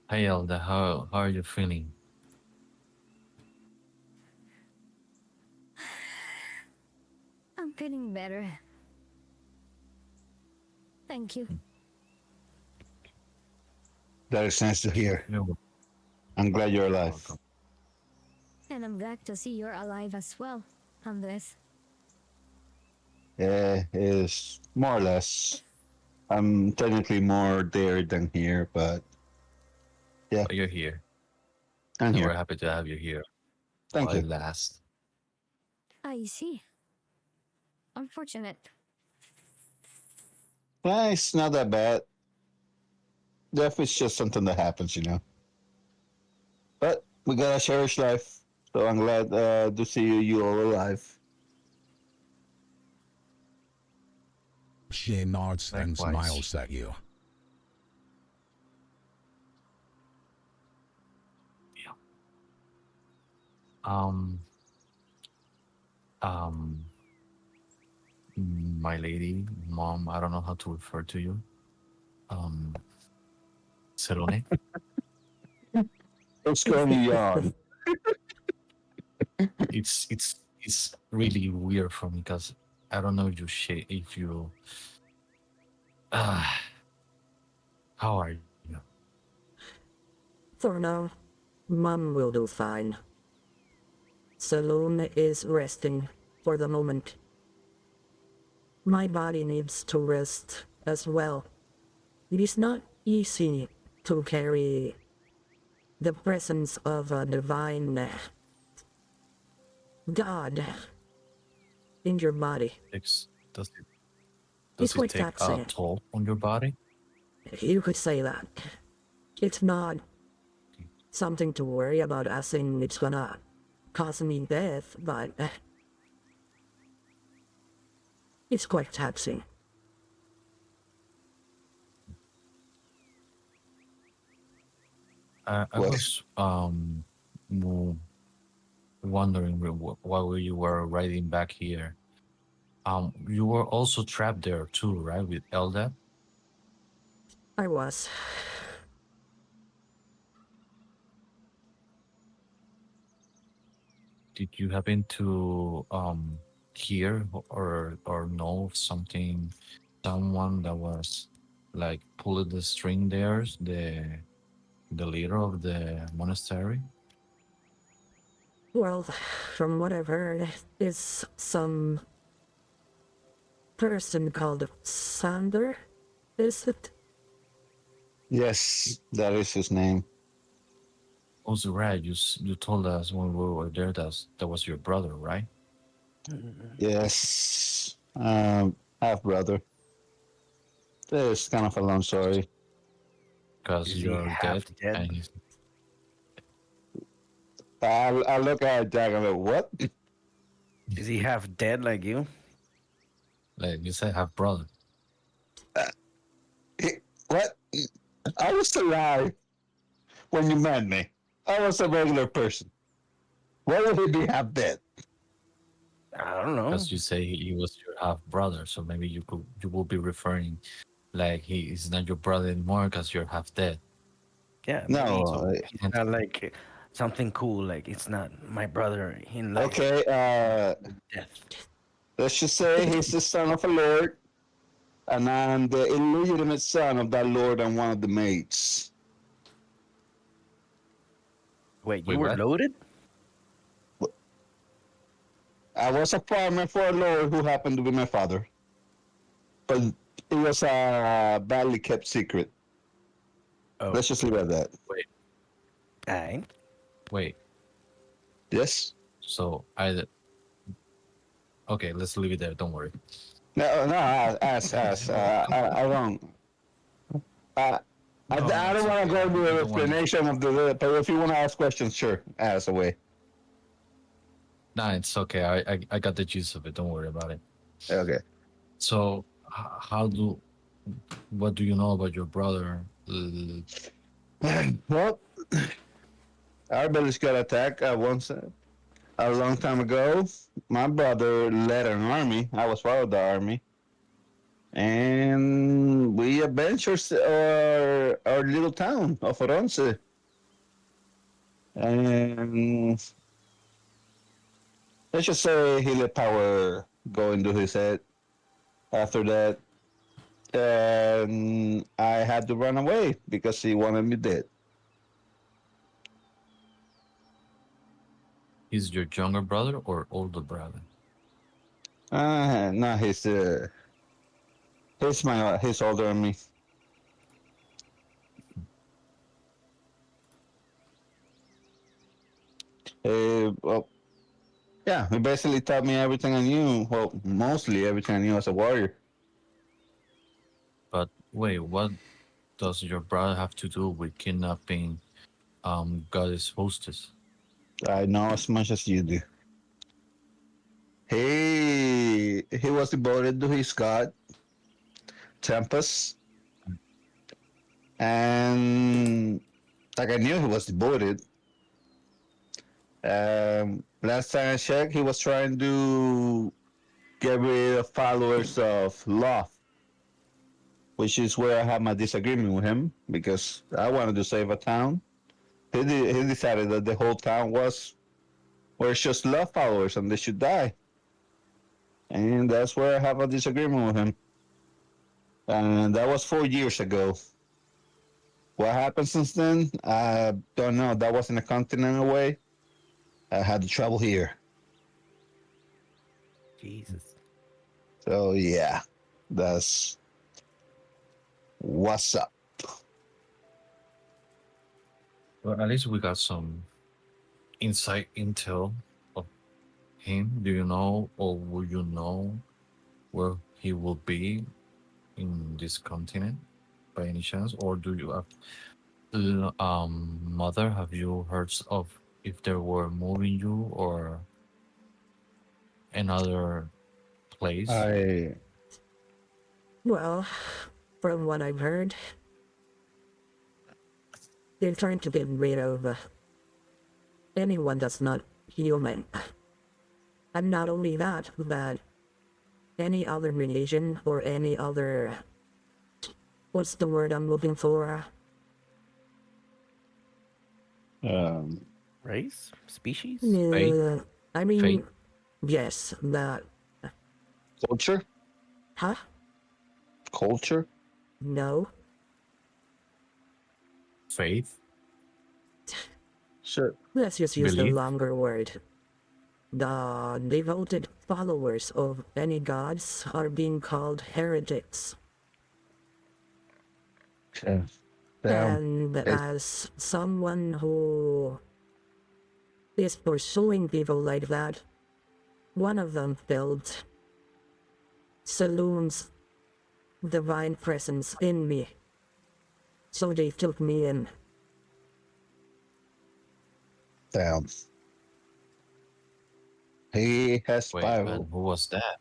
Hey Elda, how are you feeling? I'm feeling better. Thank you. That is nice to hear. You're I'm glad you're alive. welcome. And I'm glad to see you're alive as well, Andres. Yeah, is more or less. I'm technically more there than here, but yeah, But you're here, I'm and we're here. happy to have you here Thank while you. it lasts. I see. Unfortunate. Yeah, it's not that bad. Death is just something that happens, you know. But we gotta cherish life. So I'm glad to see you all alive. She nods and Likewise. smiles at you. Yeah. Um, um, my lady, mom, I don't know how to refer to you. Um, Serone. It's going to yawn. It's really weird for me because I don't know if if you uh, how are you? For now, Mom will do fine. Saloon is resting for the moment. My body needs to rest as well. It is not easy to carry the presence of a divine God in your body. Ex- Does it It's does it quite take a taxing. toll on your body? You could say that. It's not something to worry about as in it's gonna cause me death, but it's quite taxing. I What? was mo- wondering while you were riding back here. You were also trapped there too, right? With Elda. I was. Did you happen to hear or know something? Someone that was like pulling the string there, the leader of the monastery. Well, from what I've heard, is some person called Sander, is it? Yes, that is his name. Also, right? You told us when we were there that was your brother, right? Yes. Half brother. It's kind of a long story. Because Is he you're half dead, dead? and he's I look at Jack and I'm like, what? Is he half dead like you? like you said, half brother. What? I was alive when you met me. I was a regular person. Why would he be half dead? I don't know. Because you say he was your half brother, so maybe you will be referring like he is not your brother anymore because you're half dead. Yeah, maybe No. So he's not like something cool. Like it's not my brother in life. Okay. Death. Let's just say he's the son of a lord, and I'm the illegitimate son of that lord and one of the maids. Wait, wait, you were what? loaded? I was a farmer for a lord who happened to be my father, but it was a badly kept secret. Oh, Let's just leave it at that. Wait, I. wait. Yes. So I okay, let's leave it there. Don't worry. No, no. Ask. I don't. Uh, No, no, I it's don't want to okay. go into I an don't want you. explanation of the. But if you want to ask questions, sure, ask away. Nah, it's okay. I got the gist of it. Don't worry about it. Okay. So how do what do you know about your brother? Well, our village got attacked once a long time ago. My brother led an army. I was part of the army, and we adventured our little town of Oronce. And let's just say he let power go into his head after that. And I had to run away because he wanted me dead. He's your younger brother or older brother? No, he's older than me. Well, yeah, he basically taught me everything I knew. Well, mostly everything I knew as a warrior. But wait, what does your brother have to do with kidnapping goddess hostess? I know as much as you do. He was devoted to his god Tempest, and like I knew he was devoted. Last time I checked, he was trying to get rid of followers of Love, which is where I had my disagreement with him because I wanted to save a town. He decided that the whole town was just Love followers and they should die, and that's where I have a disagreement with him. And that was 4 years ago. What happened since then? I don't know. That wasn't a continent away. I had to travel here. Jesus. So yeah, that's what's up. Well, at least we got some inside intel of him. Do you know, or will you know where he will be in this continent by any chance? Or do you have, mother, have you heard of if they were moving you or another place? I Well, from what I've heard, they're trying to get rid of anyone that's not human. And not only that, but any other religion or any other. What's the word I'm looking for? um Race? Species? Faith? I mean, Faith? yes, that. culture, Huh? culture. No. Faith? Sure. Let's just use the Belief? longer word. The devoted followers of any gods are being called heretics. Yeah. Damn. And It, as someone who is pursuing people like that, one of them felt Saloon's divine presence in me. So they took me in. damn. He has Wait, five. and who was that?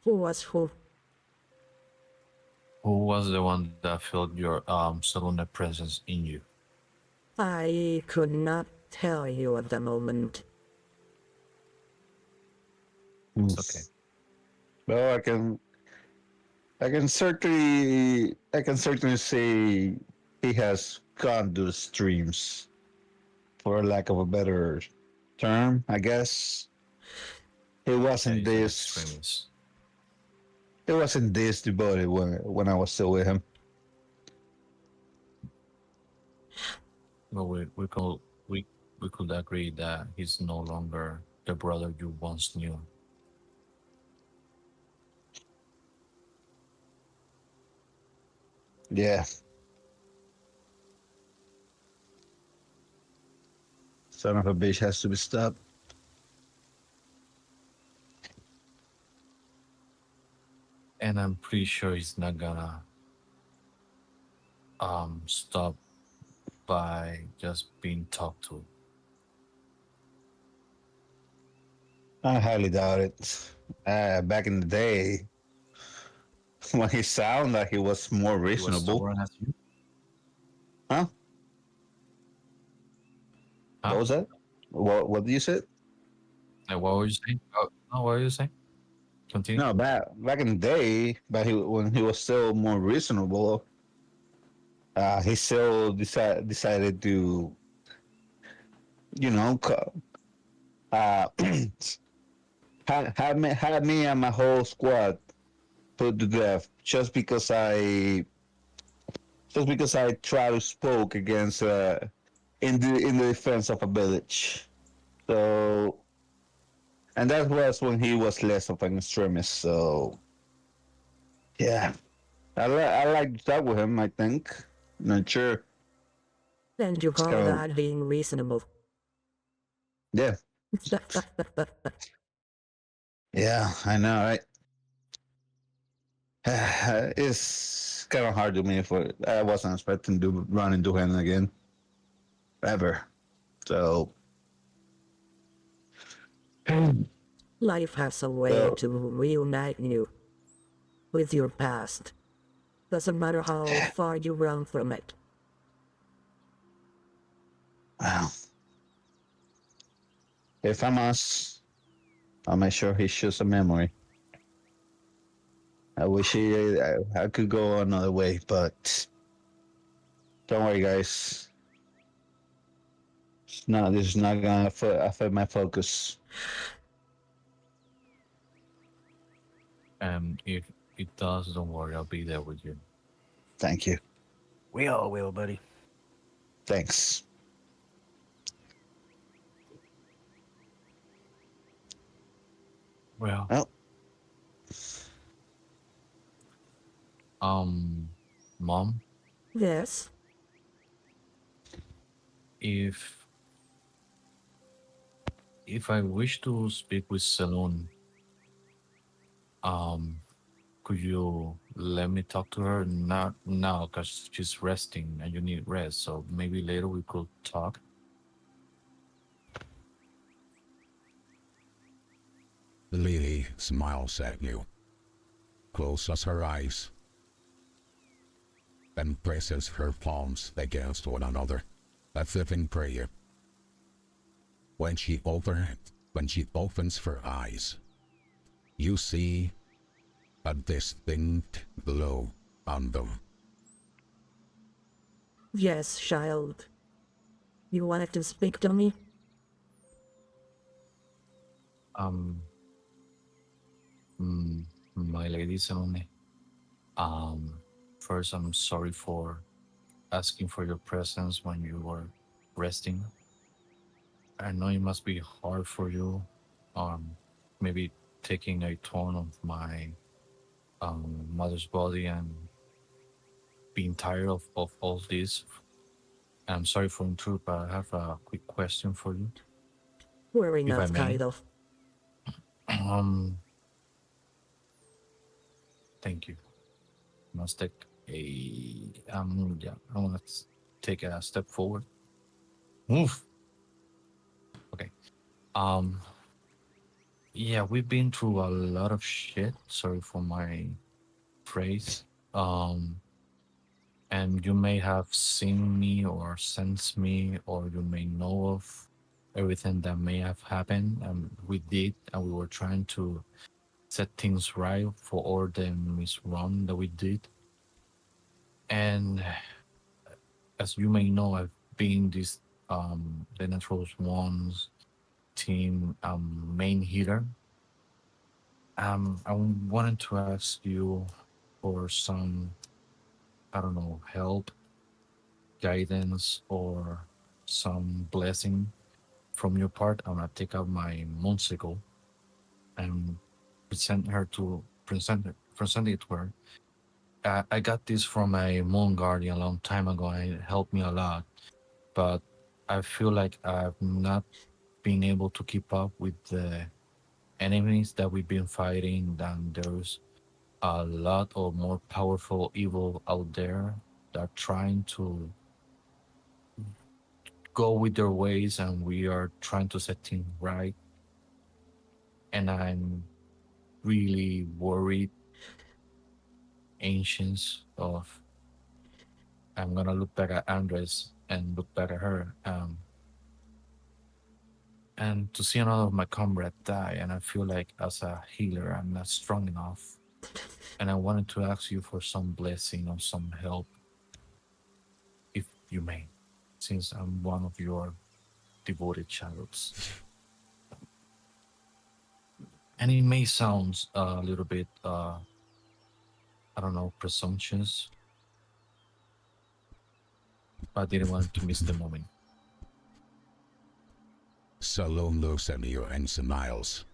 Who was who? Who was the one that felt your Salona presence in you? I could not tell you at the moment. It's okay. Well, I can certainly say he has gone to the streams, for lack of a better term, I guess. It Yeah, wasn't he's an this. extremist. It wasn't this devoted when I was still with him. Well, we could agree that he's no longer the brother you once knew. Yeah. Son of a bitch has to be stopped. And I'm pretty sure he's not gonna stop by just being talked to. I highly doubt it. Back in the day, when he sounded like he was more He was reasonable. stubborn as you? Huh? Huh? What was that? What did you say? Like, what were you saying? Oh, no, what were you saying? Continue. No, back in the day, when he was still more reasonable, he still decided to, you know, uh, had me and my whole squad put to death just because I tried to spoke against in the defense of a village. So, and that was when he was less of an extremist. So, yeah, I like to talk with him. I think. Not sure. And you It's call kind of that being reasonable. yeah, yeah. I know, right? It's kind of hard to me for I wasn't expecting to run into him again ever. So, Life has a way so to reunite you with your past. Doesn't matter how far you run from it. wow. If I must, I'll make sure he shoots a memory. I wish I could go another way, but don't worry, guys. This is not gonna affect my focus. And if it does, don't worry, I'll be there with you. Thank you. We all will, buddy. Thanks. Well, Well, um, Mom, Yes, if I wish to speak with Saloon, um, could you let me talk to her? Not now, because she's resting and you need rest. So maybe later we could talk. Lily smiles at you, closes her eyes, and presses her palms against one another, as if in prayer. When she opens her eyes, you see a distinct glow on them. yes, child. You wanted to speak to me? Um, mm, my lady Salome, um, first, I'm sorry for asking for your presence when you were resting. I know it must be hard for you, maybe taking a toll of my mother's body and being tired of all this. I'm sorry for intrude, but I have a quick question for you, We're if I enough, may. Kaido. Um, Thank you. Must take a yeah. I want to take a step forward. Move. Okay. Um, yeah, we've been through a lot of shit. Sorry for my phrase. Um, and you may have seen me or sensed me, or you may know of everything that may have happened. And we did, and we were trying to set things right for all the misrun that we did. And as you may know, I've been this the Naturals One's team main healer. I wanted to ask you for some, I don't know, help, guidance, or some blessing from your part. I'm gonna take out my moonsicle and present it to her. I got this from a moon guardian a long time ago, and it helped me a lot. But I feel like I've not been able to keep up with the enemies that we've been fighting. Then there's a lot of more powerful evil out there that are trying to go with their ways, and we are trying to set things right. And I'm really worried, ancients of. I'm gonna look back at Andres and look back at her. and to see another of my comrade die, and I feel like as a healer I'm not strong enough, and I wanted to ask you for some blessing or some help, if you may, since I'm one of your devoted channels. And it may sound a little bit, I don't know, presumptuous, but I didn't want to miss the moment. Salome looks at you and smiles.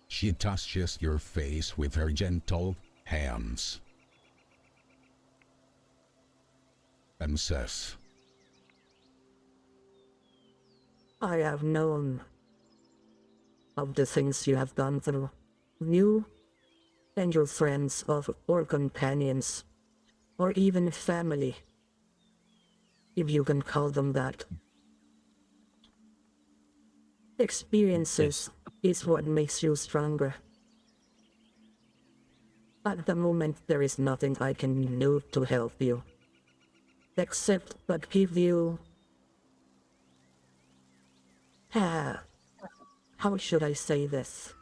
She touches your face with her gentle hands and says, I have known of the things you have gone through. You and your friends or companions, or even family, if you can call them that. Experiences is what makes you stronger. At the moment, there is nothing I can do to help you, except but give you... how should I say this?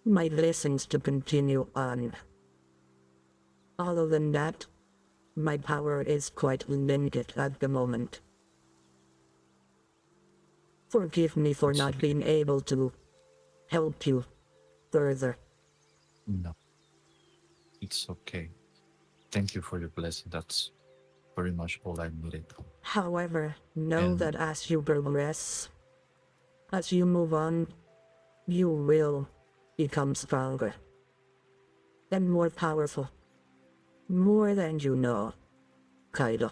My blessings to continue on. Other than that, my power is quite limited at the moment. Forgive me for not being able to help you further. No, it's okay. Thank you for your blessing. That's very much all I needed. However, know And- that as you progress, as you move on, you will become stronger and more powerful. More than you know, Kaido.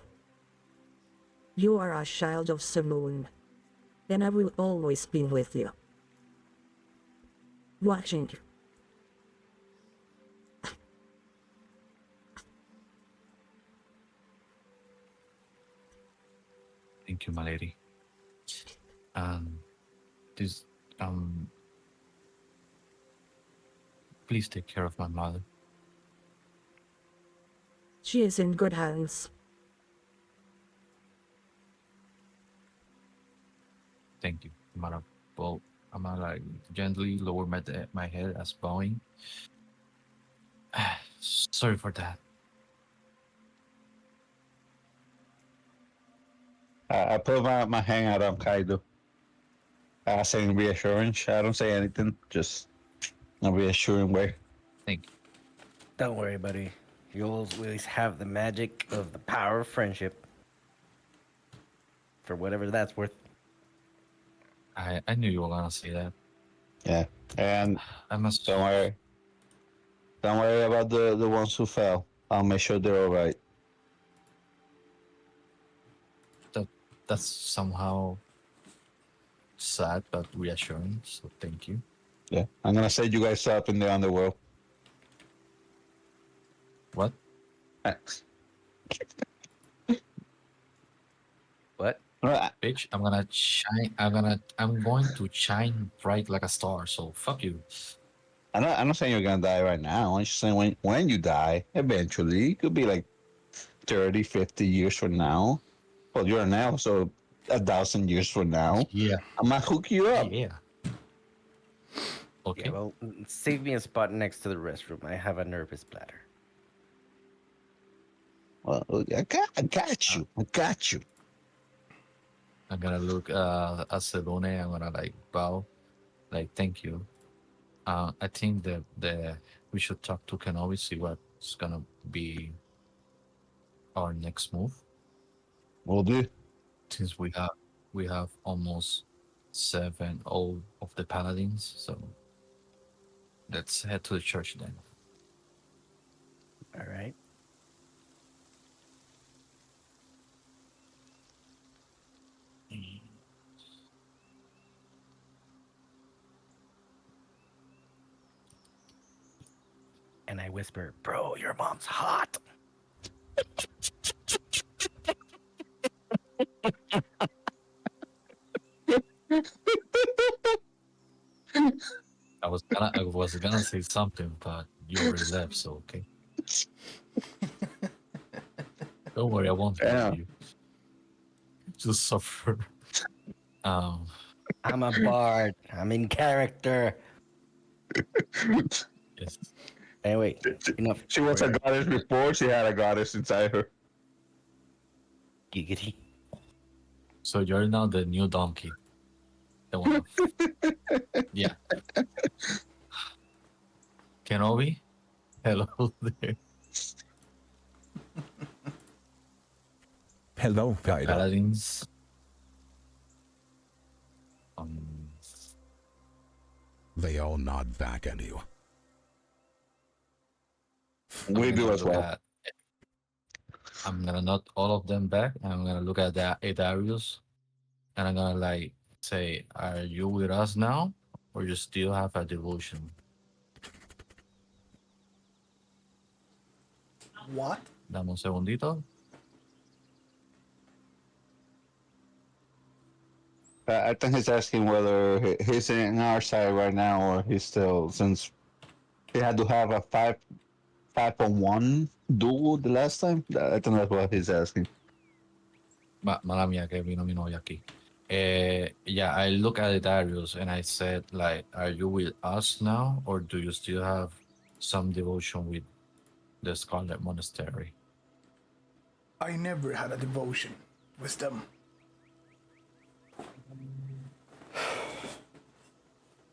You are a child of Saloon, and I will always be with you. Watching you. Thank you, my lady. This please take care of my mother. She is in good hands. Thank you. I'm gonna like gently lower my head as bowing. Sorry for that. I put my hand out on Kaido, saying reassurance. I don't say anything, just a reassuring way. Thank you. Don't worry, buddy. You'll always have the magic of the power of friendship. For whatever that's worth. I knew you were gonna say that. Yeah, and I must. don't worry about the ones who fell. I'll make sure they're all right. That's somehow sad but reassuring. So thank you. Yeah, I'm gonna set you guys up in the underworld. What? Thanks. What? Bitch, I'm going to shine bright like a star. So fuck you. I'm not saying you're gonna die right now. I'm just saying when you die, eventually, it could be like 30, 50 years from now. Well, you're now, so 1,000 years from now, Yeah. I'm gonna hook you up. Yeah. Okay. Yeah, well, save me a spot next to the restroom. I have a nervous bladder. Well, I got you. I got you. I'm gonna look at Sebone. I'm gonna like bow, like thank you. I think that we should talk to Kenobi, see what's gonna be our next move. We'll do. Since we have almost 7 all of the paladins, so let's head to the church then. All right. And I whisper, bro, your mom's hot. I was gonna say something, but you already left, so okay. Don't worry, I won't hurt Yeah. you. Just suffer. Um, I'm a bard. I'm in character. yes. Anyway, enough. She was a goddess before. She had a goddess inside her. Giggity. So you're now the new donkey. The one of yeah. Kenobi? Hello there. Hello, Kaido. Paladins. Um, They all nod back at you. I'm We do gonna as look well. at. I'm gonna nod all of them back, and I'm gonna look at the Darius, and I'm gonna like say, "Are you with us now, or you still have a devotion?" What? Dame un segundito. I think he's asking whether he's in our side right now or he's still, since he had to have a 5-on-1 duel the last time. I think that's what he's asking. Mala mía que vino mi novia aquí. Yeah, I look at Darius and I said, like, "Are you with us now, or do you still have some devotion with the Scarlet Monastery?" I never had a devotion with them.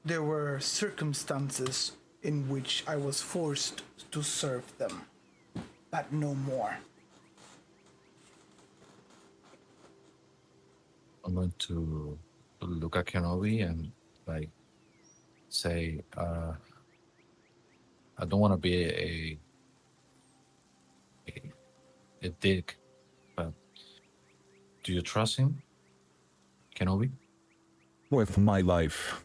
There were circumstances in which I was forced to serve them, but no more. I'm going to look at Kenobi and like say, I don't want to be a dick, but do you trust him, Kenobi? With my life,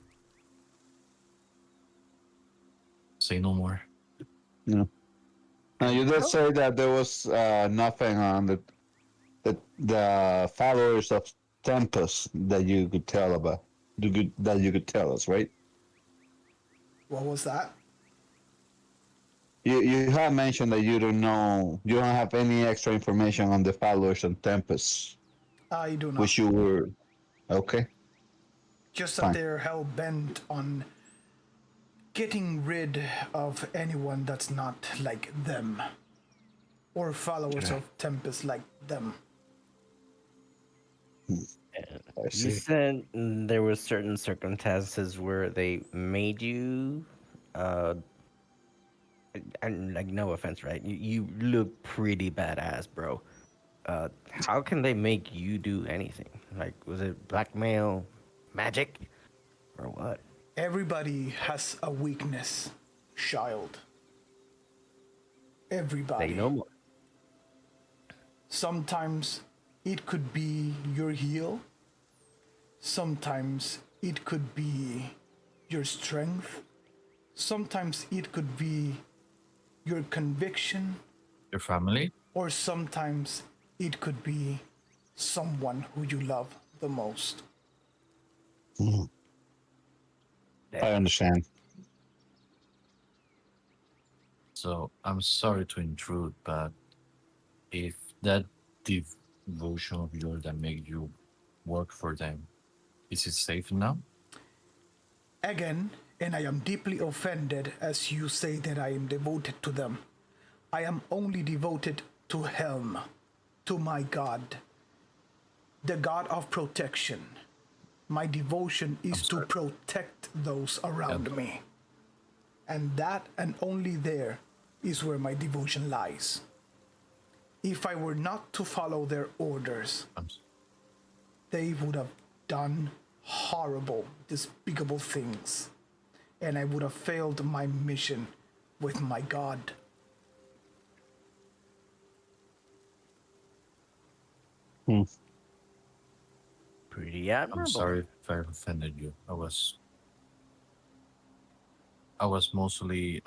Say no more. No. Now you did say that there was nothing on the followers of Tempest that you could tell about. That you could tell us, right? What was that? You have mentioned that you don't know, you don't have any extra information on the followers of Tempest, I do not. which you were okay. Just that Fine. they're hell bent on getting rid of anyone that's not like them, or followers of Tempest like them. I You see. said there were certain circumstances where they made you, and like no offense, right? You look pretty badass, bro. How can they make you do anything? Like, was it blackmail, magic, or what? Everybody has a weakness, child. Everybody. They know more. Sometimes it could be your heel. Sometimes it could be your strength. Sometimes it could be your conviction. Your family? Or sometimes it could be someone who you love the most. I understand. So I'm sorry to intrude, but if that devotion of yours that make you work for them, is it safe now? Again, and I am deeply offended as you say that I am devoted to them. I am only devoted to Helm, to my God, the God of protection. My devotion is to sorry. protect those around me. And that and only there is where my devotion lies. If I were not to follow their orders, they would have done horrible, despicable things. And I would have failed my mission with my God. Pretty I'm admirable. sorry if I offended you. I was mostly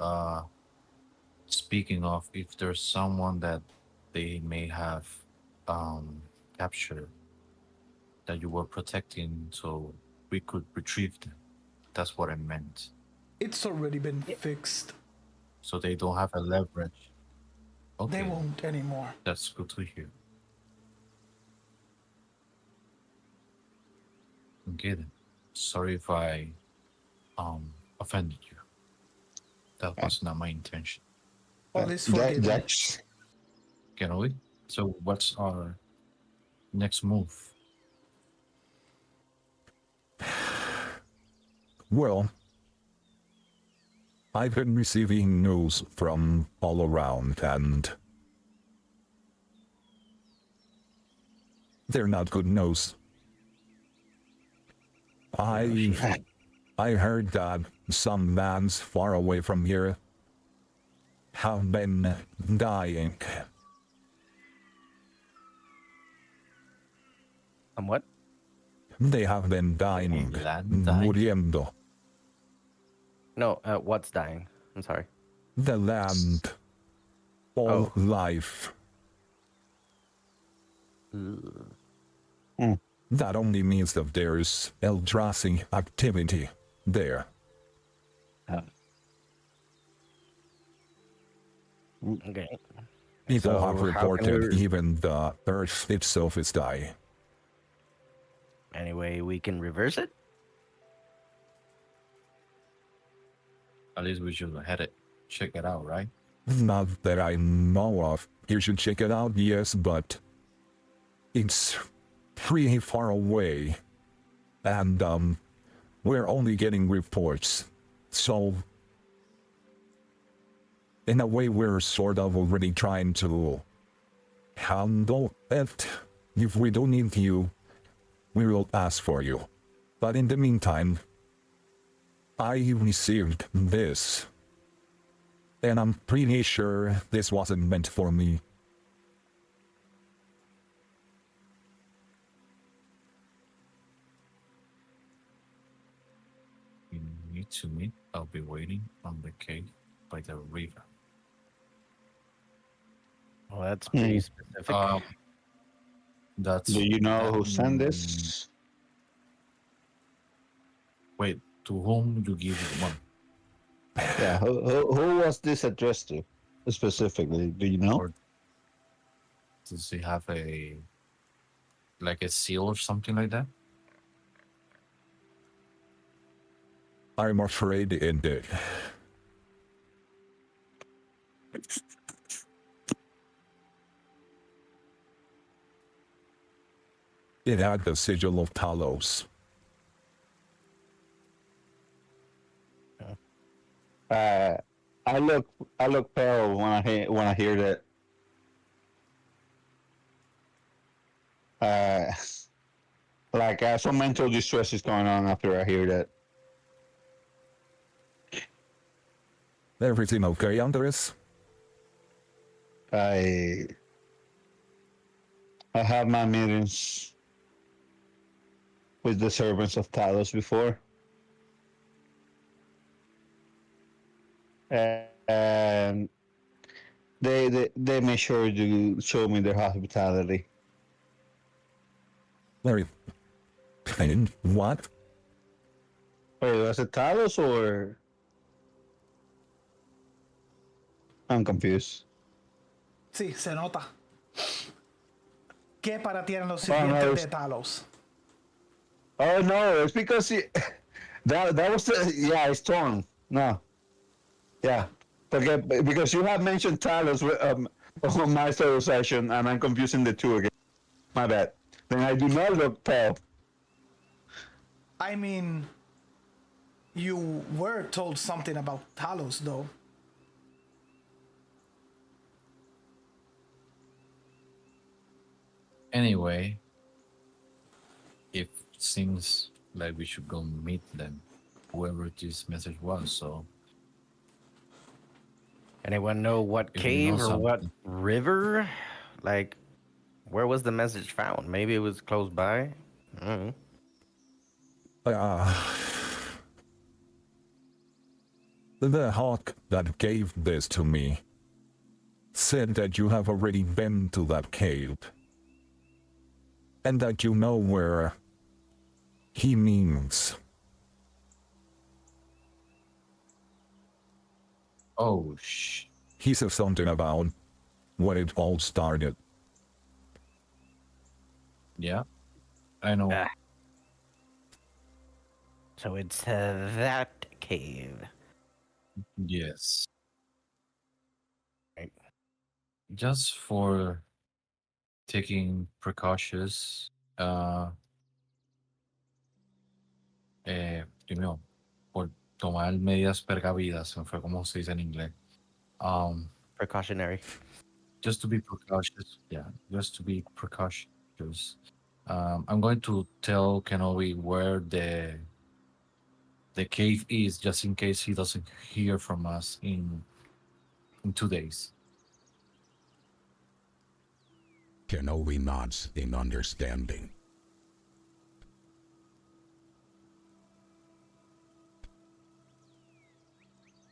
speaking of if there's someone that they may have captured that you were protecting so we could retrieve them. That's what I meant. It's already been fixed. So they don't have a leverage. They Okay, won't anymore. that's good to hear. Okay then. Sorry if I offended you. That was not my intention. All is That forgiven. that's Can we? So what's our next move? Well, I've been receiving news from all around, and they're not good news. I heard that some lands far away from here have been dying. What? They have been dying, Land dying? muriendo. No, what's dying? I'm sorry. The land, all Oh. life. Mm. That only means that there's Eldrazi activity there. Okay. People So have how can reported we- even the Earth itself is dying. Anyway, we can reverse it. At least we should head it, check it out, right? Not that I know of. You should check it out, yes, but it's pretty far away. And we're only getting reports. So in a way we're sort of already trying to handle it. If we don't need you, we will ask for you. But in the meantime, I received this. And I'm pretty sure this wasn't meant for me. We need to meet. I'll be waiting on the cave by the river. Well, that's pretty Hmm. specific. That's. Do you know who sent Mm, this? Wait, to whom you give one? Yeah, who was this addressed to specifically? Do you know? Or does he have like a seal or something like that? I'm afraid it did. It had the sigil of Talos. I look pale when I hear that. Like some mental distress is going on after I hear that. Everything okay, Andres? I had my meetings with the servants of Talos before, and they made sure to show me their hospitality. Very. And what? Wait, was it Talos or? I'm confused. Sí, se nota. ¿Qué para ti eran los Oh, no, sirvientes it's- de Talos? Oh no, it's because that was yeah, it's torn. No, yeah, because you have mentioned Talos on my solo session, and I'm confusing the two again. My bad. Then I do not look pale. I mean, you were told something about Talos, though. Anyway, it seems like we should go meet them, whoever this message was. So Anyone know what if you know cave or what something. river? Like, where was the message found? Maybe it was close by. I don't know. The hawk that gave this to me said that you have already been to that cave. And that you know where he means. Oh, He said something about when it all started. yeah, I know. Ah. So it's that cave. Yes. Right. Just for taking precautions, you know, por tomar medidas precavidas, se me fue como se dice en inglés. Um, Precautionary. just to be precautious. Yeah, just to be precautious. I'm going to tell Kenobi where the cave is, just in case he doesn't hear from us in 2 days. Kenobi nods in understanding.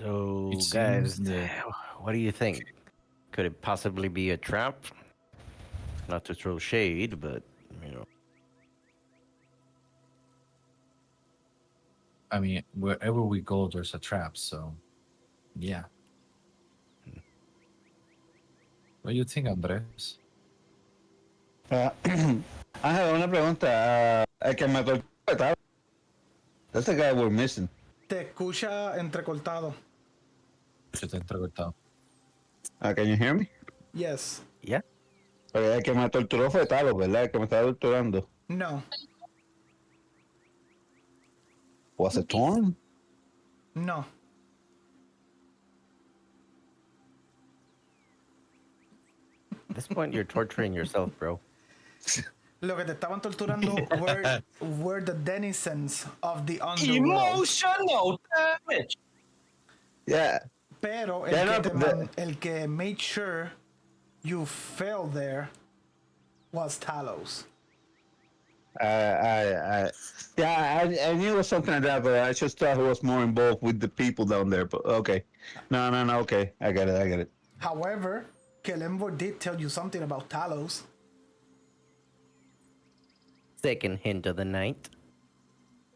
So, It seems guys, that what do you think? Could it possibly be a trap? Not to throw shade, but you know, I mean, wherever we go, there's a trap. So, yeah. What do you think, Andres? Ah, Ángel, una pregunta. El que me torturó fue Talos. That's the guy we're missing. Te escucha entrecortado. Se te entrecortado. Can you hear me? Yes. yeah. Okay, el que me torturó fue Talos, ¿verdad? El que me estaba torturando. No. Was it Torn? No. At this point, you're torturing yourself, bro. Lo que te estaban torturando were the denizens of the underworld. Emotional damage. Yeah. Pero Yeah, no, el que made sure you fell there was Talos. Yeah, I knew it was something like that, but I just thought he was more involved with the people down there. But okay, no, okay, I get it. However, Kelembo did tell you something about Talos. Second hint of the night.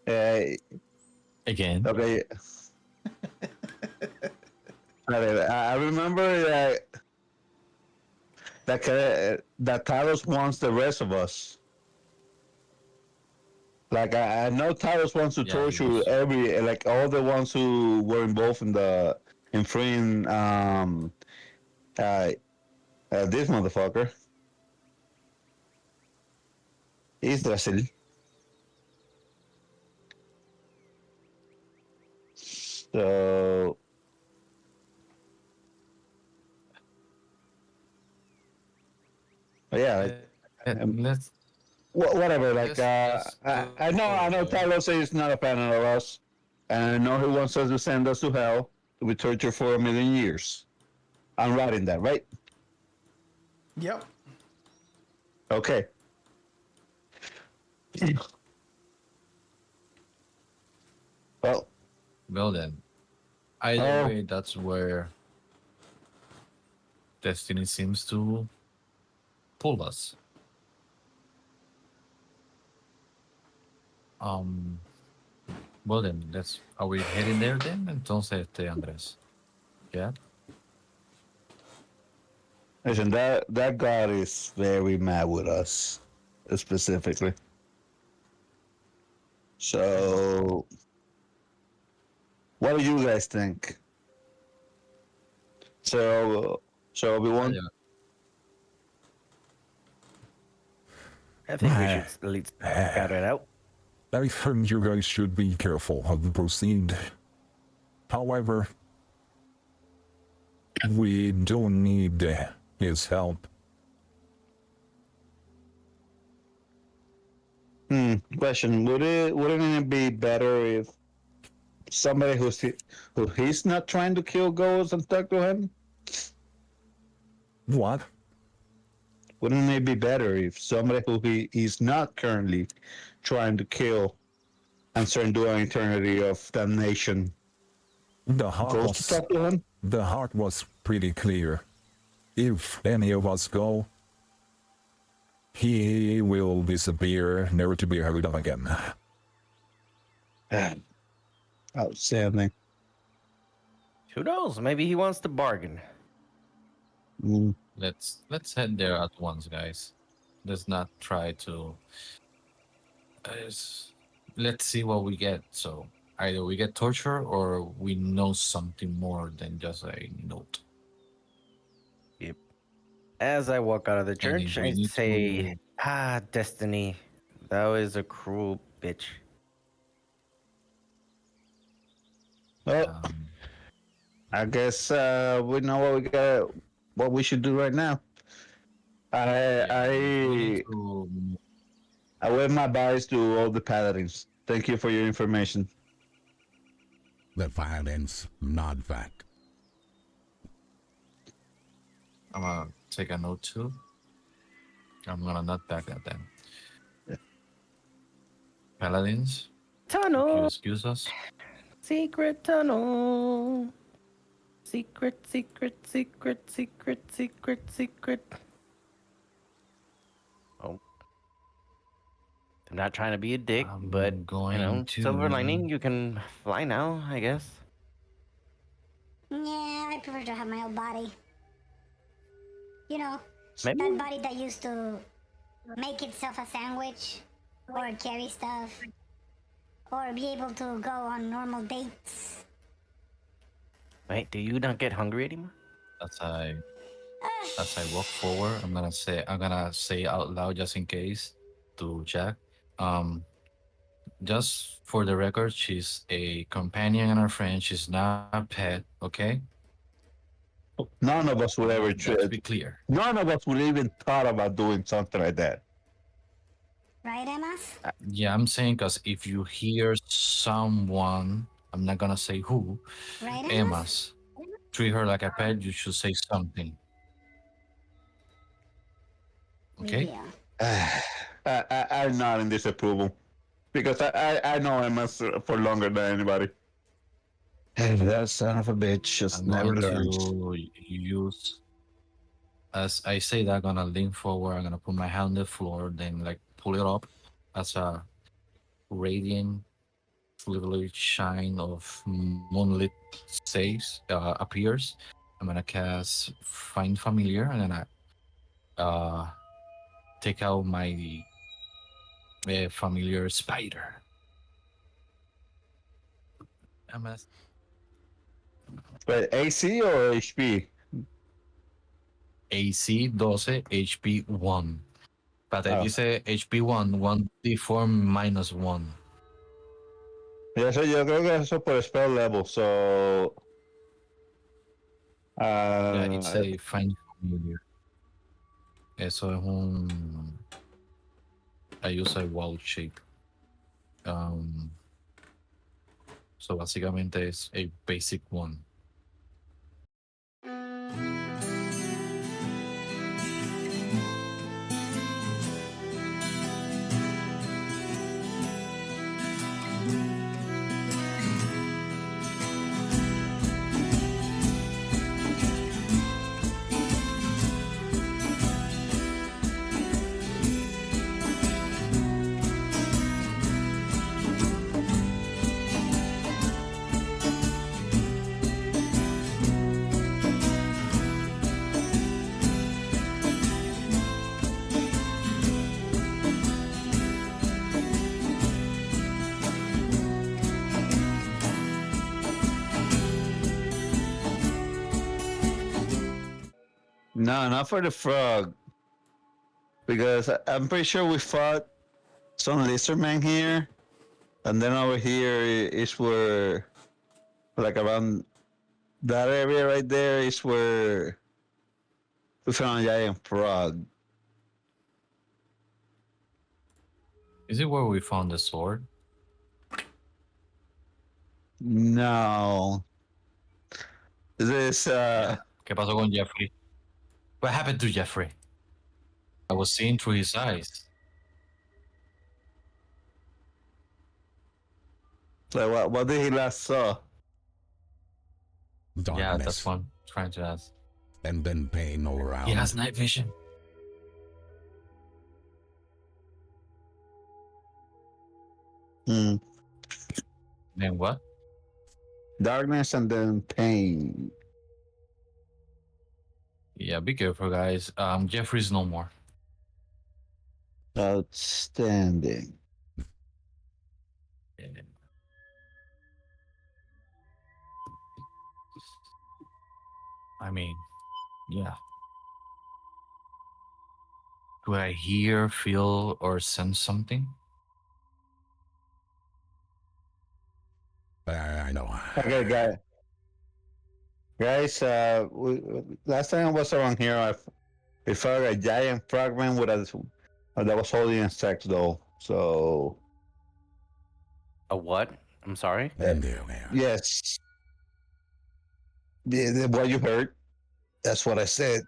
Uh, Again. okay. I remember that Talos wants the rest of us. Like I know Talos wants to Yeah, he torture was. like all the ones who were involved in freeing this motherfucker. Yggdrasil. So yeah, Let's whatever. Like let's I know Talos is not a fan of us, and I know he wants us to send us to hell to be tortured for 1,000,000 years. I'm writing that, right? Yep. Okay. Well, Well then, either way, that's where destiny seems to pull us. Um. Well then, let's. Are we heading there then? Entonces, Andres. Yeah. listen, that god is very mad with us, specifically. So, what do you guys think? So Obi-Wan. I think we should at least scout it out. I think you guys should be careful how to proceed. However, we don't need his help. Question: wouldn't it be better if somebody who he's not trying to kill goes and talk to him? What? Wouldn't it be better if somebody who he's not currently trying to kill and certain to an eternity of damnation The heart goes to was talk to him? the heart was pretty clear. If any of us go, he will disappear, never to be heard of again. Outstanding. Who knows? Maybe he wants to bargain. Let's head there at once, guys. Let's not try to. let's see what we get. So either we get torture or we know something more than just a note. Yep. As I walk out of the And if church, we I need say, to, "Ah, destiny, thou is a cruel bitch." Well, um, I guess we know what we got, what we should do right now. I yeah, if we need I to, I wave my byes to all the paladins. Thank you for your information. The Paladins nod back. I'm gonna take a note too. I'm gonna not back at them. Paladins, if you Tunnel, excuse us. secret tunnel, secret, secret, secret, secret, secret, secret. Oh, I'm not trying to be a dick, but I'm going silver to. lining, you can fly now, I guess. Yeah, I prefer to have my own body. You know, Maybe. that body that used to make itself a sandwich, or carry stuff, or be able to go on normal dates. Wait, do you not get hungry anymore? As I walk forward, I'm gonna say out loud just in case to Jack. Um, just for the record, she's a companion and a friend. She's not a pet. Okay, None of us would ever. let's be clear. None of us would even thought about doing something like that. Right, Emmas? Yeah, I'm saying because if you hear someone, I'm not gonna say who, Right, Emmas? Emma's, treat her like a pet, you should say something. Okay? Yeah. I'm not in disapproval because I know Emma for longer than anybody. Hey, that son of a bitch just I'm never going learns. to use, as I say that, I'm gonna lean forward, I'm gonna put my hand on the floor, then like pull it up as a radiant, literally shine of moonlit stays appears. I'm gonna cast Find Familiar, and then I take out my familiar spider. MS But AC or HP? AC 12, HP 1. Espérate, Oh, dice HP 1, 1d4 -1. y eso yo creo que eso por spell level. So, Yeah, it's uh, a Find Familiar. Eso es un. I use a wild shape. Um, so básicamente es a basic one. no, not for the frog. Because I'm pretty sure we fought some lizardmen here. And then over here is where, like around that area right there is where we found a giant frog. Is it where we found the sword? No. This, Yeah. ¿Qué pasó con Jeffrey? What happened to Jeffrey? I was seeing through his eyes. like what did he last saw? Yeah, that's Darkness, what I'm trying to ask. and then pain all around. He has night vision. Hmm. Then what? Darkness and then pain. Yeah, be careful, guys. Jeffrey's no more. Outstanding. I mean, yeah. Do I hear, feel, or sense something? I know. Okay, guys. Last time I was around here, I felt a giant fragment that was holding a sex doll. So A what? I'm sorry. uh, In there. yes, what you heard. That's what I said.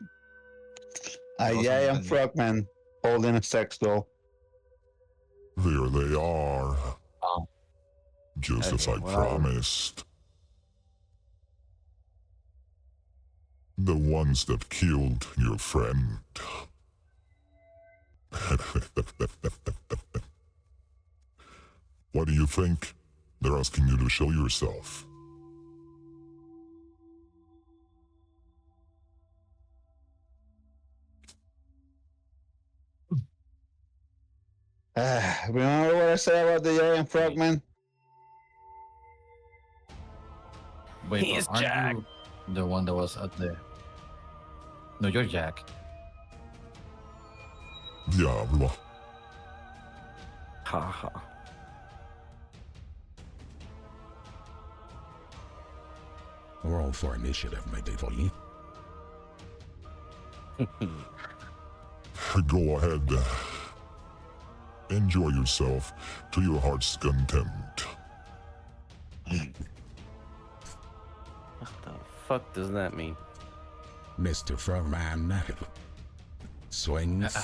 It A wasn't giant even. frogman holding a sex doll. There they are, Um, just as Okay, I well, promised. The ones that killed your friend. What do you think? They're asking you to show yourself. Remember what I said about the giant wait, frogman? wait, but he's aren't Jack. you the one that was at the? No, you're Jack. Diablo. Ha ha. Roll for initiative, my devolee. Go ahead. Enjoy yourself to your heart's content. What the fuck does that mean? Mr. Frogman swings.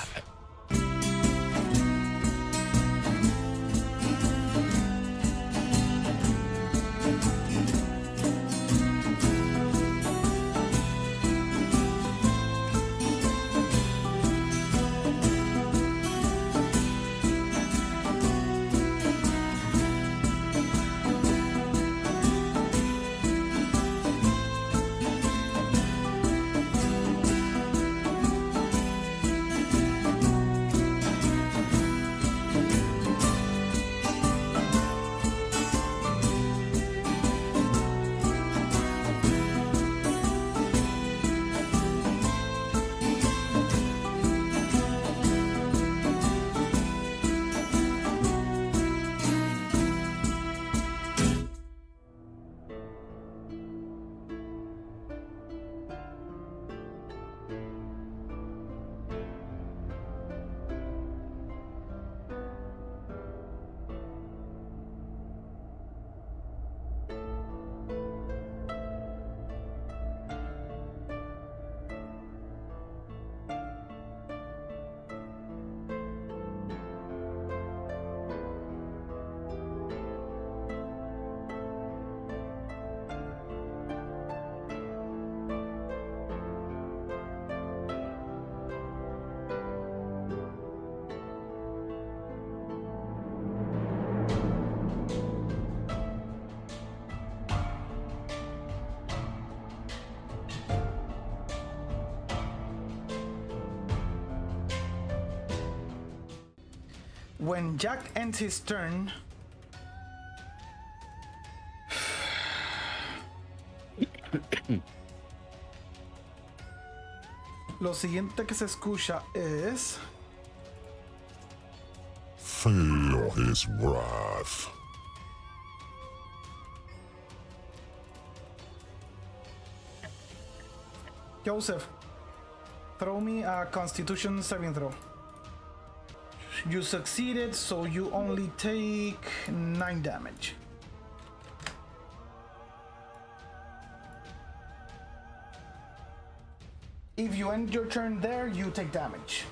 When Jack ends his turn, lo siguiente que se escucha es Feel his wrath. Joseph, throw me a Constitution saving throw. You succeeded, so you only take 9 damage. If you end your turn there, you take damage.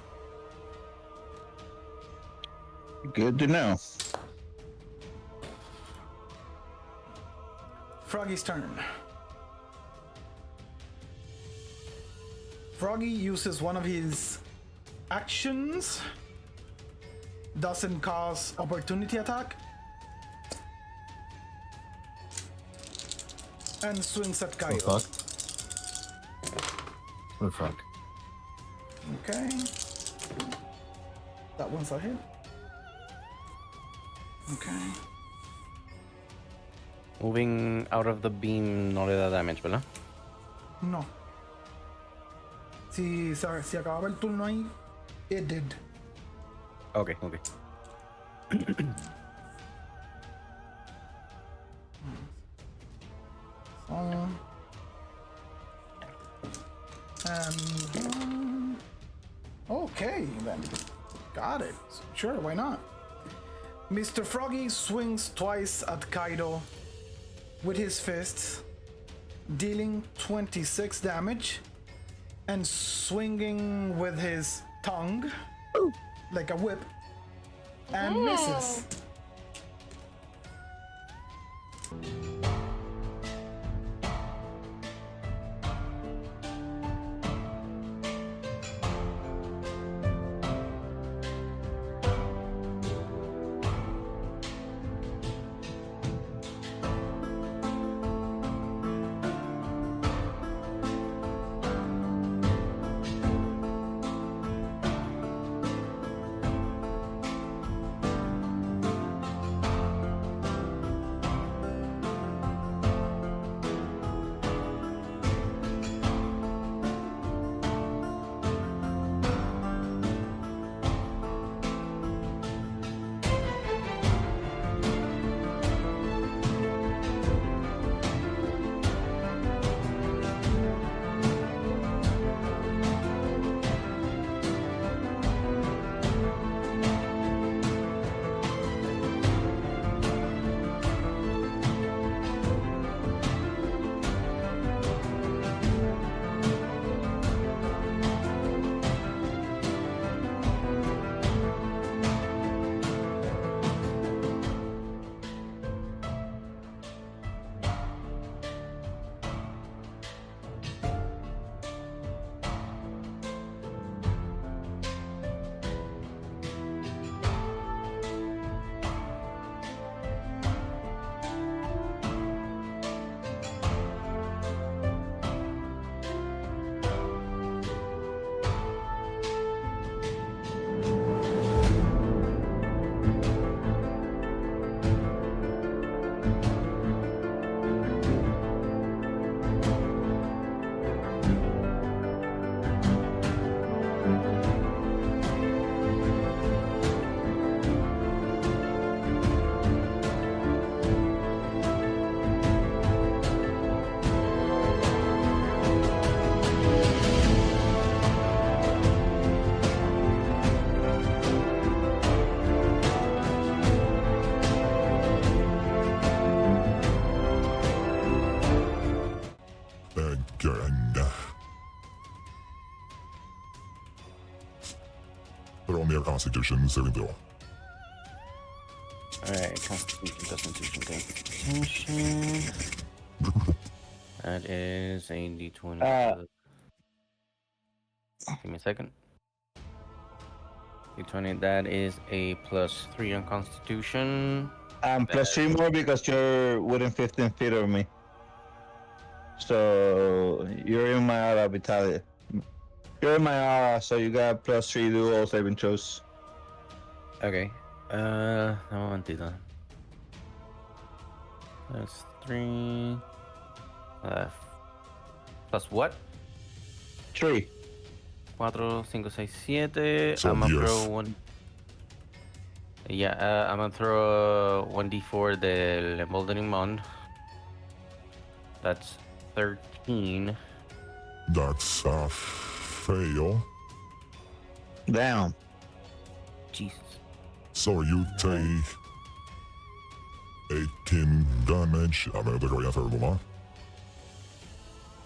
Good to know. Froggy's turn. Froggy uses one of his actions. Doesn't cause opportunity attack. And swings at Oh Kyle. fuck. Oh fuck. Okay. That one's a hit. Okay. Moving out of the beam no le da damage, ¿verdad? No. Si acababa el turno ahí, it did. Okay, okay. And okay then, got it. Sure, why not? Mr. Froggy swings twice at Kaido with his fists, dealing 26 damage, and swinging with his tongue like a whip, and misses. Again. Throw me a Constitution saving throw. Alright, Constitution. That is a d20. Give me a second. D20, that is a +3 on Constitution. Plus 3 more because you're within 15 feet of me. So you're in my aura, Vitaly. You're in my aura, so you got +3 to all saving throws. Okay. Un momentito. That's 3. Plus what? 3. 4, 5, 6, 7. So I'm gonna yes. throw one. Yeah, I'm gonna throw 1d4 del Emboldening Mound. That's 13. That's a fail. Damn. Jesus. So you take 18 damage. A ver, te voy a hacer algo más.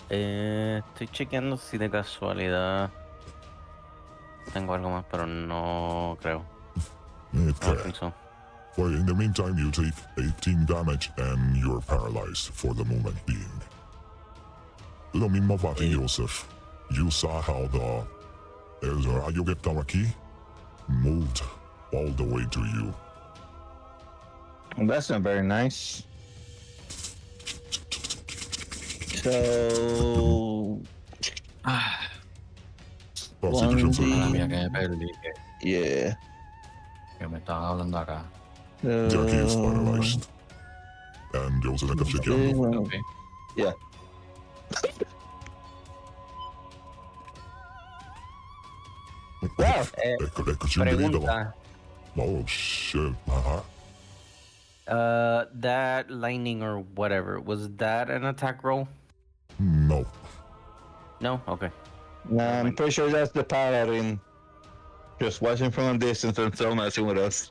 Estoy chequeando si de casualidad tengo algo más, pero no creo. I don't think so. Well, in the meantime, you take 18 damage and you're paralyzed for the moment being. Lo mismo para ti, Joseph. You saw how el rayo que estaba aquí moved all the way to you. Well, that's not very nice. So Constitution saving Mala throw. mía que me perdí. yeah. Que me estaban hablando acá. Jackie is paralyzed. and Joseph kan försöka ändå. Okay. Yeah. Wow. Räcker 20 vidare. Pregunta. Oh shit. Aha. That lightning or whatever, was that an attack roll? No. No? Okay. Nah, I'm pretty sure that's the Paladin. Just watching from a distance and so messing with us.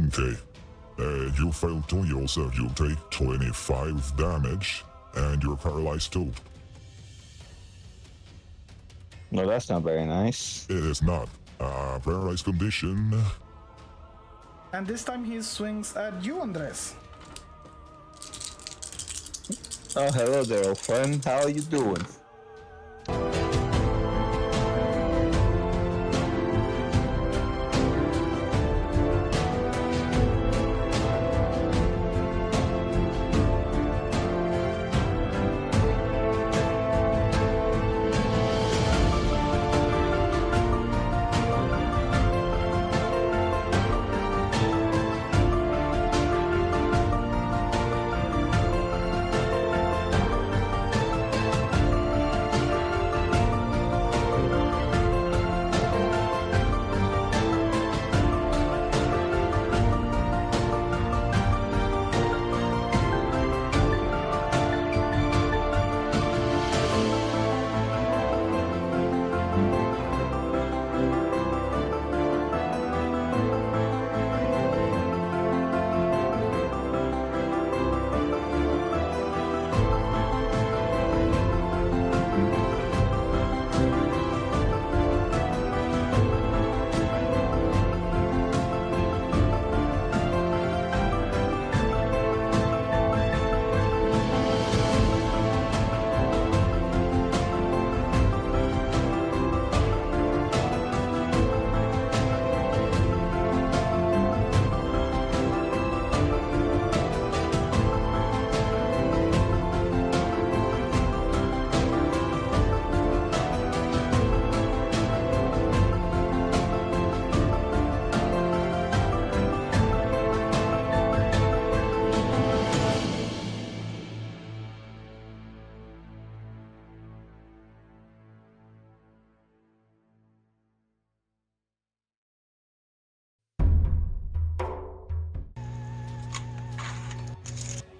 Okay. You failed to yourself. You take 25 damage and you're paralyzed too. No, that's not very nice. It is not a paralyzed condition. And this time he swings at you, Andres. Oh, hello there, old friend. How are you doing?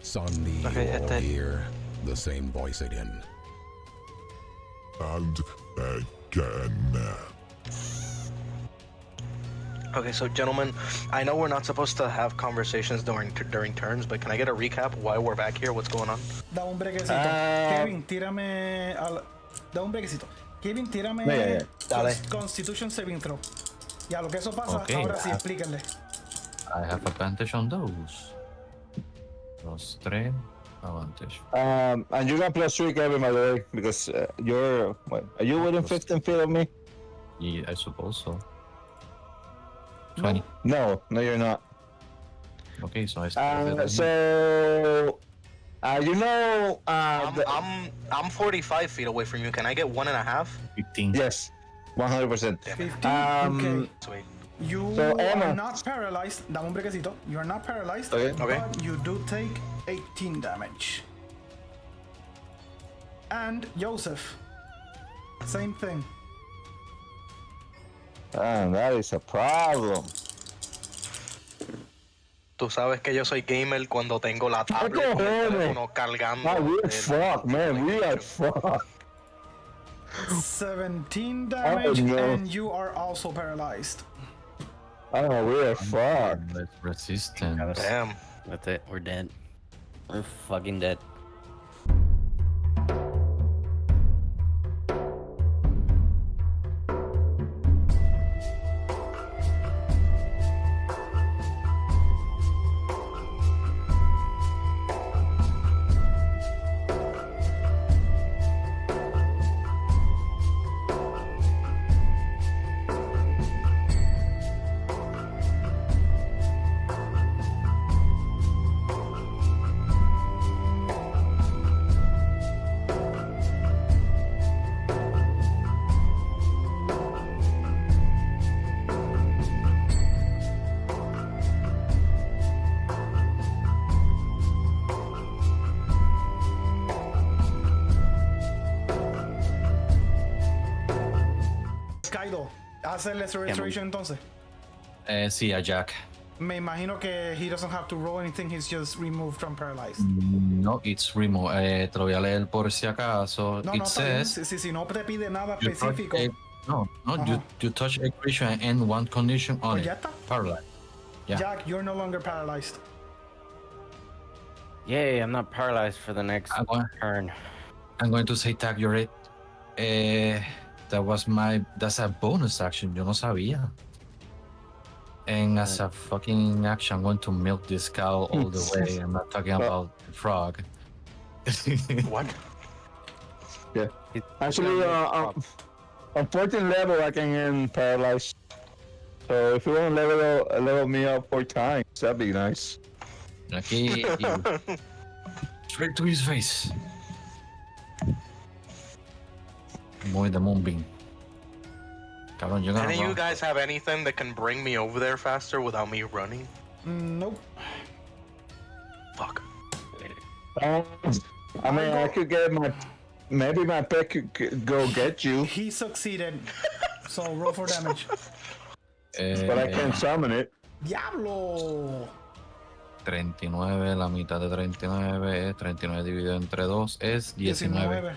Suddenly Okay, you hit all that. hear the same voice again. And again. Okay, so gentlemen, I know we're not supposed to have conversations during turns, but can I get a recap why we're back here? What's going on? Da un brequecito. Kevin, tírame al... Da un brequecito. Kevin, tírame Yeah. Dale. Constitution Saving Throw. Ya, lo que eso pasa, Okay. ahora sí, explíquenle. I have advantage on those. Plus 3 advantage. And you got +3, Kevin, by the way, because you're... What, are you within 15 feet of me? Yeah, I suppose so. 20. No, you're not. Okay, so I still So... you know... I'm 45 feet away from you. Can I get 1.5? 15. Yes, 100%. 15, okay. Sweet. You So, are Emma. not paralyzed. Dame un brequecito. You are not paralyzed, Okay. Okay. but you do take 18 damage. And Joseph, same thing. That is a problem. Tú sabes que yo soy gamer cuando tengo la tablet con el teléfono cargando. Oh, we're el- fucked, man. We are fucked. 17 damage, no. and you are also paralyzed. Oh, we are fucked. With resistance. Damn. That's it. We're dead. We're fucking dead. Hacerle restoration entonces. Sí, a Jack. Me imagino que he doesn't have to roll anything, he's just removed from paralyzed. No, it's remove. Te lo voy a leer por si acaso. No, It no, está bien. says Si no te pide nada you touch específico. you touch a creature and one condition on Pues it. ya está. Paralyzed. Yeah. Jack, you're no longer paralyzed. Yay, I'm not paralyzed for the next turn. I'm going to say tag your it. That's a bonus action. Yo no sabía. And as a fucking action, I'm going to milk this cow all the way. I'm not talking about the frog. What? Yeah. Actually, on 14th level, I can end paralyzed. So if you want to level me up 4 times, that'd be nice. Aquí, straight to his face. Muy the moonbeam. Cabrón, you're gonna Any of you run. guys have anything that can bring me over there faster without me running? Nope. Fuck. I mean, I could get maybe my pet could go get you, He succeeded. So roll for damage. but I can't summon it. Diablo! 39, la mitad de 39 es 39 dividido entre 2 es 19.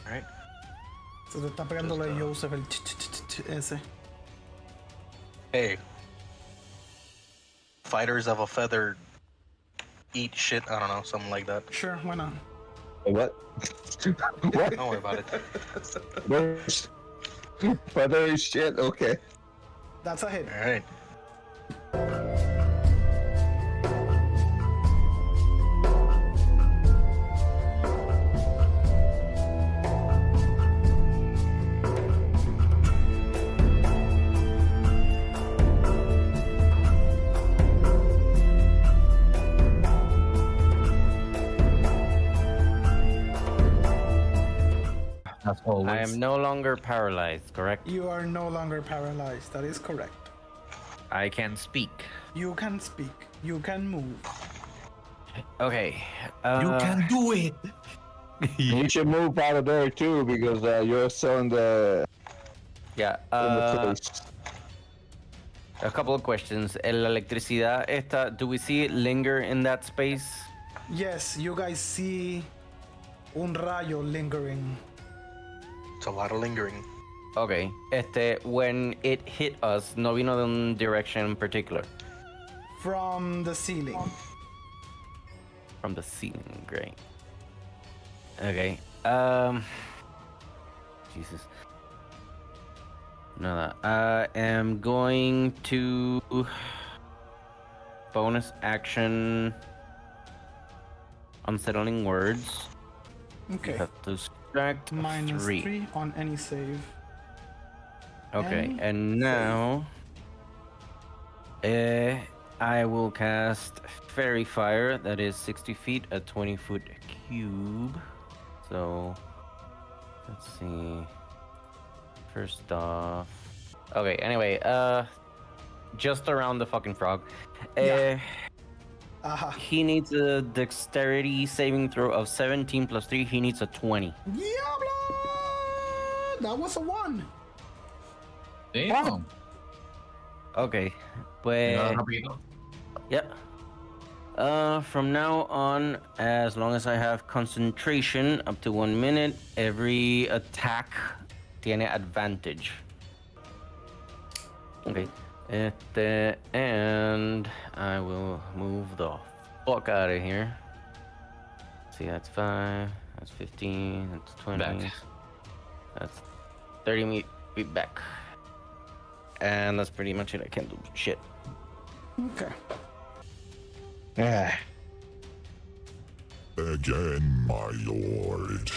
Alright. Se te está pegándole a Joseph el ese. Hey. Fighters of a feather eat shit. I don't know, something like that. Sure, why not? What? What? Don't worry about it. What? Feather shit. Okay. That's a hit. Alright. As always. I am no longer paralyzed, correct? You are no longer paralyzed. That is correct. I can speak. You can speak. You can move. Okay. You can do it. You should move out of there too because you're still in the Yeah. place. A couple of questions. La electricidad esta, do we see it linger in that space? Yes, you guys see un rayo lingering. It's a lot of lingering. Okay. When it hit us, no vino de un direction in particular. From the ceiling. From the ceiling, great. Okay. Jesus. Nada. I am going to bonus action unsettling words. Okay. Have to subtract Minus 3. 3 on any save. Okay, And and now I will cast Fairy Fire. That is 60 feet, a 20-foot cube. So let's see. First off, okay. Anyway, just around the fucking frog. Yeah. He needs a dexterity saving throw of 17 plus 3. He needs a 20. Diablo! That was a 1. Damn. Okay, pues. Yep. From now on, as long as I have concentration up to 1 minute, every attack tiene advantage. Okay. And I will move the fuck out of here. See, that's 5, that's 15, that's 20. Back. That's 30 feet back. And that's pretty much it. I can't do shit. Okay. Yeah. Again, my lord.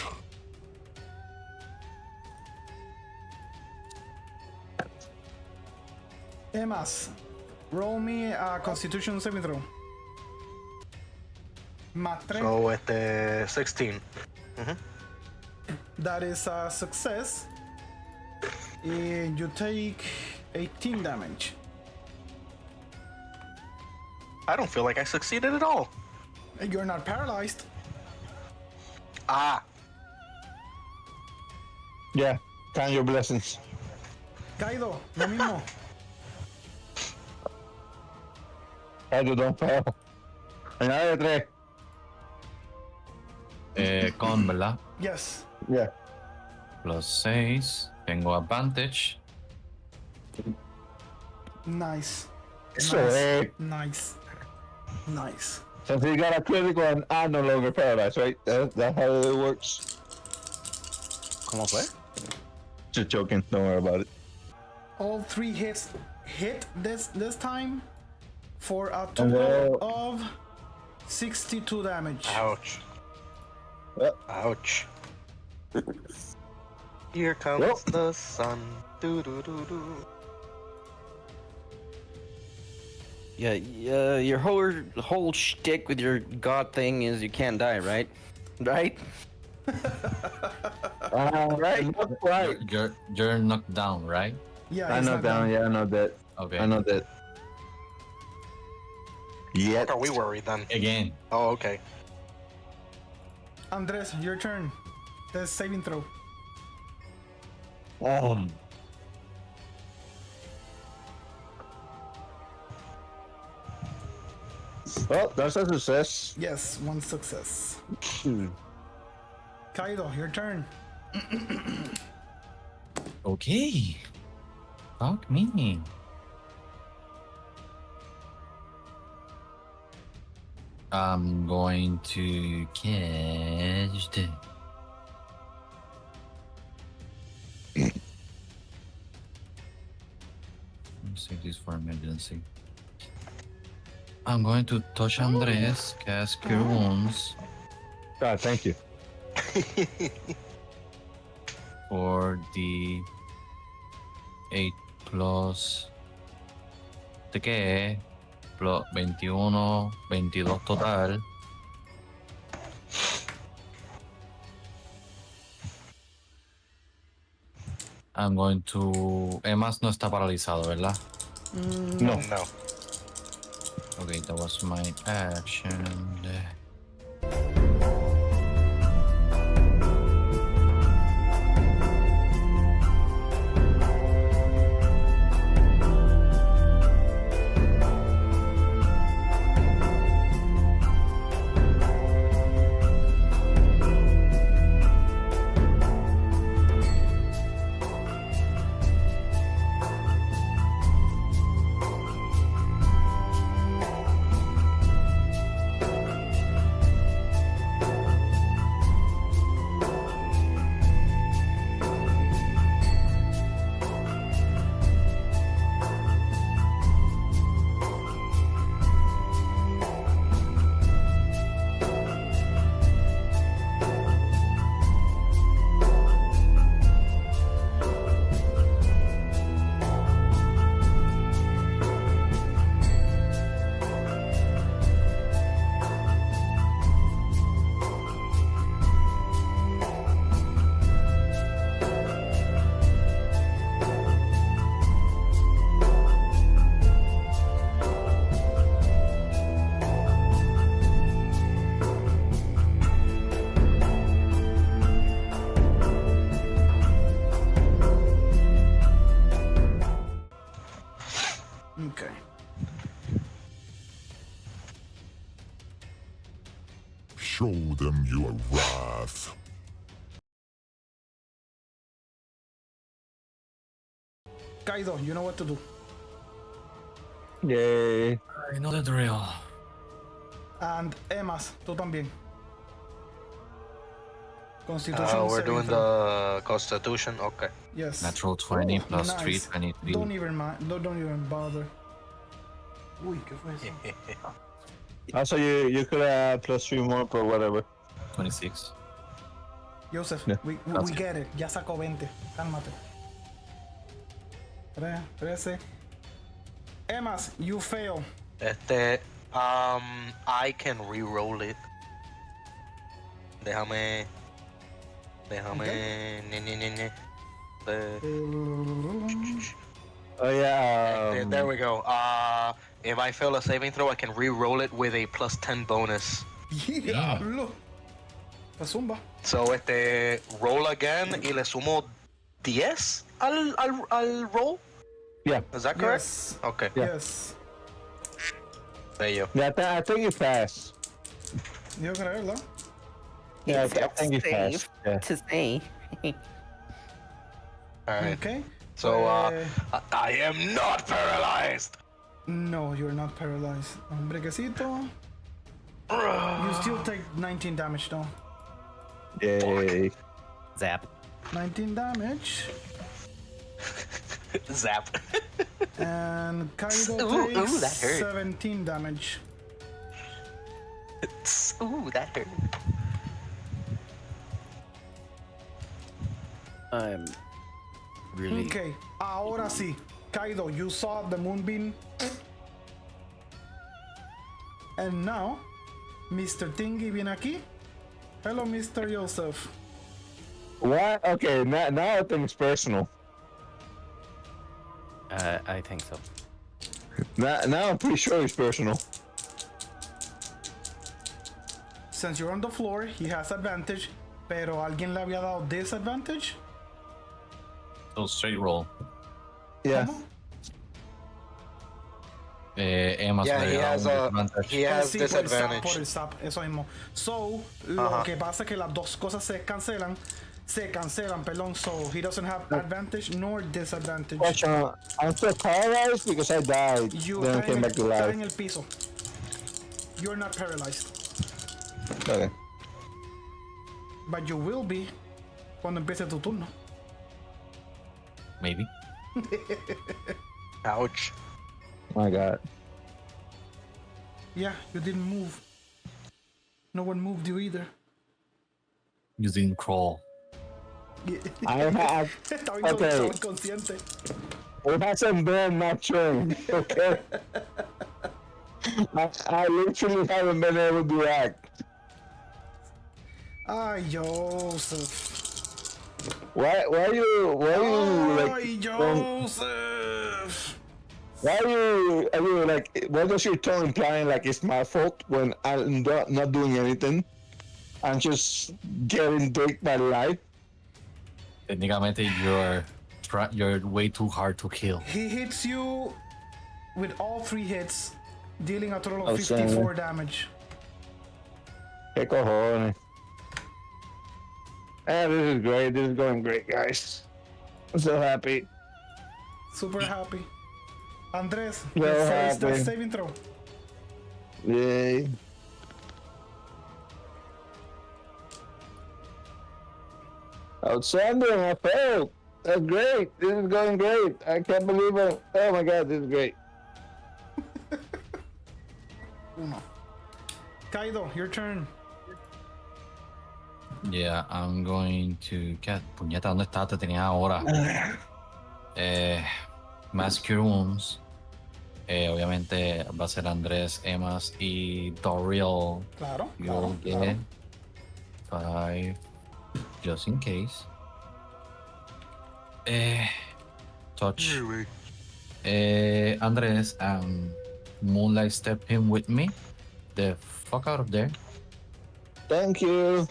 ¿Qué más? Roll me a Constitution saving throw. Más 3. So 16. That is a success. And you take 18 damage. I don't feel like I succeeded at all. And you're not paralyzed. Ah, Yeah, count your blessings. Kaido, lo mismo. Kaido, don't fail. Añade 3. Con, ¿verdad? Yes. Yeah. Plus 6. Tengo advantage. Nice. So, Nice. Nice. since he got a critical and I'm no longer paralyzed, right? That's how it works. ¿Cómo fue? Just joking. Don't worry about it. All 3 hits hit this time for a total of 62 damage. ouch. Yep. Ouch. Here comes the sun. Do do do do. Yeah, your whole shtick with your god thing is you can't die, right? Right? Right. Right. You're knocked down, right? Yeah, I he's know not that. done. Yeah, I know that. Okay. I know that. Yet. Are we worried then? Again. Oh, okay. Andres, your turn. The saving throw. Well, that's a success. Yes, 1 success. Kaido, your turn. Okay. Fuck me. I'm going to catch the... Let's save this for emergency. I'm going to touch Andres, cast Cure Wounds God, thank you. for the 8 plus... ¿De qué? Plus 21, 22 total. I'm going to... Emas no está paralizado, ¿verdad? No. No. Okay, that was my action. Okay. Show them your wrath. Kaido, you know what to do. Yay. I know the drill. And Emas, tú también. Constitution We're saving doing throw. the Constitution. Okay. Yes. Natural 20 Oh, plus nice. 3, 23. Don't even mind. Don't even bother. Uy, ¿qué fue eso? Also, you could add plus 3 more for whatever. 26. Joseph, Yeah, we that's get it. Ya sacó 20. Cálmate. 13. Emas, you fail. I can re-roll it. Déjame. Okay. Oh yeah. There we go. If I fail a saving throw, I can re-roll it with a plus 10 bonus. Diablo. Pues zumba. So, roll again y le sumo 10 al roll. Yeah. Is that correct? Yes. Okay. Yeah. Yes. Bello. Yeah, I think you passed. Yo creerlo. Yeah, I think you passed. Yeah. To say. Alright. Okay. So, Pues, I am not paralyzed. no, you're not paralyzed. Un brequecito. You still take 19 damage though. Yay. Zap. 19 damage. Zap. And Kaido Ooh, takes that hurt. 17 damage. Ooh, that hurt. I'm really. Okay, ahora sí. Kaido, you saw the moonbeam. And now, Mr. Tingy viene aquí. Hello, Mr. Joseph. What? Okay, now I think it's personal. I think so. Now I'm pretty sure it's personal. Since you're on the floor, he has advantage. Pero alguien le había dado disadvantage. So straight roll. Yeah. ¿Cómo? Emma's Yeah, he has disadvantage. he has Sí, por el SAP, disadvantage. por el SAP, eso mismo. So, lo que pasa es que las dos cosas se cancelan, perdón. So, he doesn't have advantage nor disadvantage. Question, I'm still paralyzed because I died. You Then I cae came back to cae life. en el piso. You're not paralyzed, Okay. but you will be cuando empiece tu turno. Maybe. Ouch. My God. Yeah, you didn't move. No one moved you either. You didn't crawl. I have. Estaba Okay. inconsciente. It hasn't been not showing. Okay. I literally haven't been able to act. Ay, Joseph. Why you like? Ay, Joseph. Why are you like? What does your tone implying? Like it's my fault when I'm not doing anything. I'm just getting baked by life. Técnicamente, you're way too hard to kill. He hits you with all 3 hits, dealing a total of Oh, 54 damage. ¿Qué cojones? Ah, this is great. This is going great, guys. I'm so happy. Super happy. Andres, So let's happy. saving throw. Yay. Outstanding. I failed. That's great. This is going great. I can't believe it. Oh my God, this is great. Uno. Kaido, your turn. Yeah, I'm going to... ¿Qué? Puñeta, ¿dónde está? Te tenía ahora. Mass Cure Wounds. Obviamente va a ser Andrés, Emas y Doriel. Claro. You'll get 5 just in case. Touch. Andrés and Moonlight step him with me. The fuck out of there. Thank you.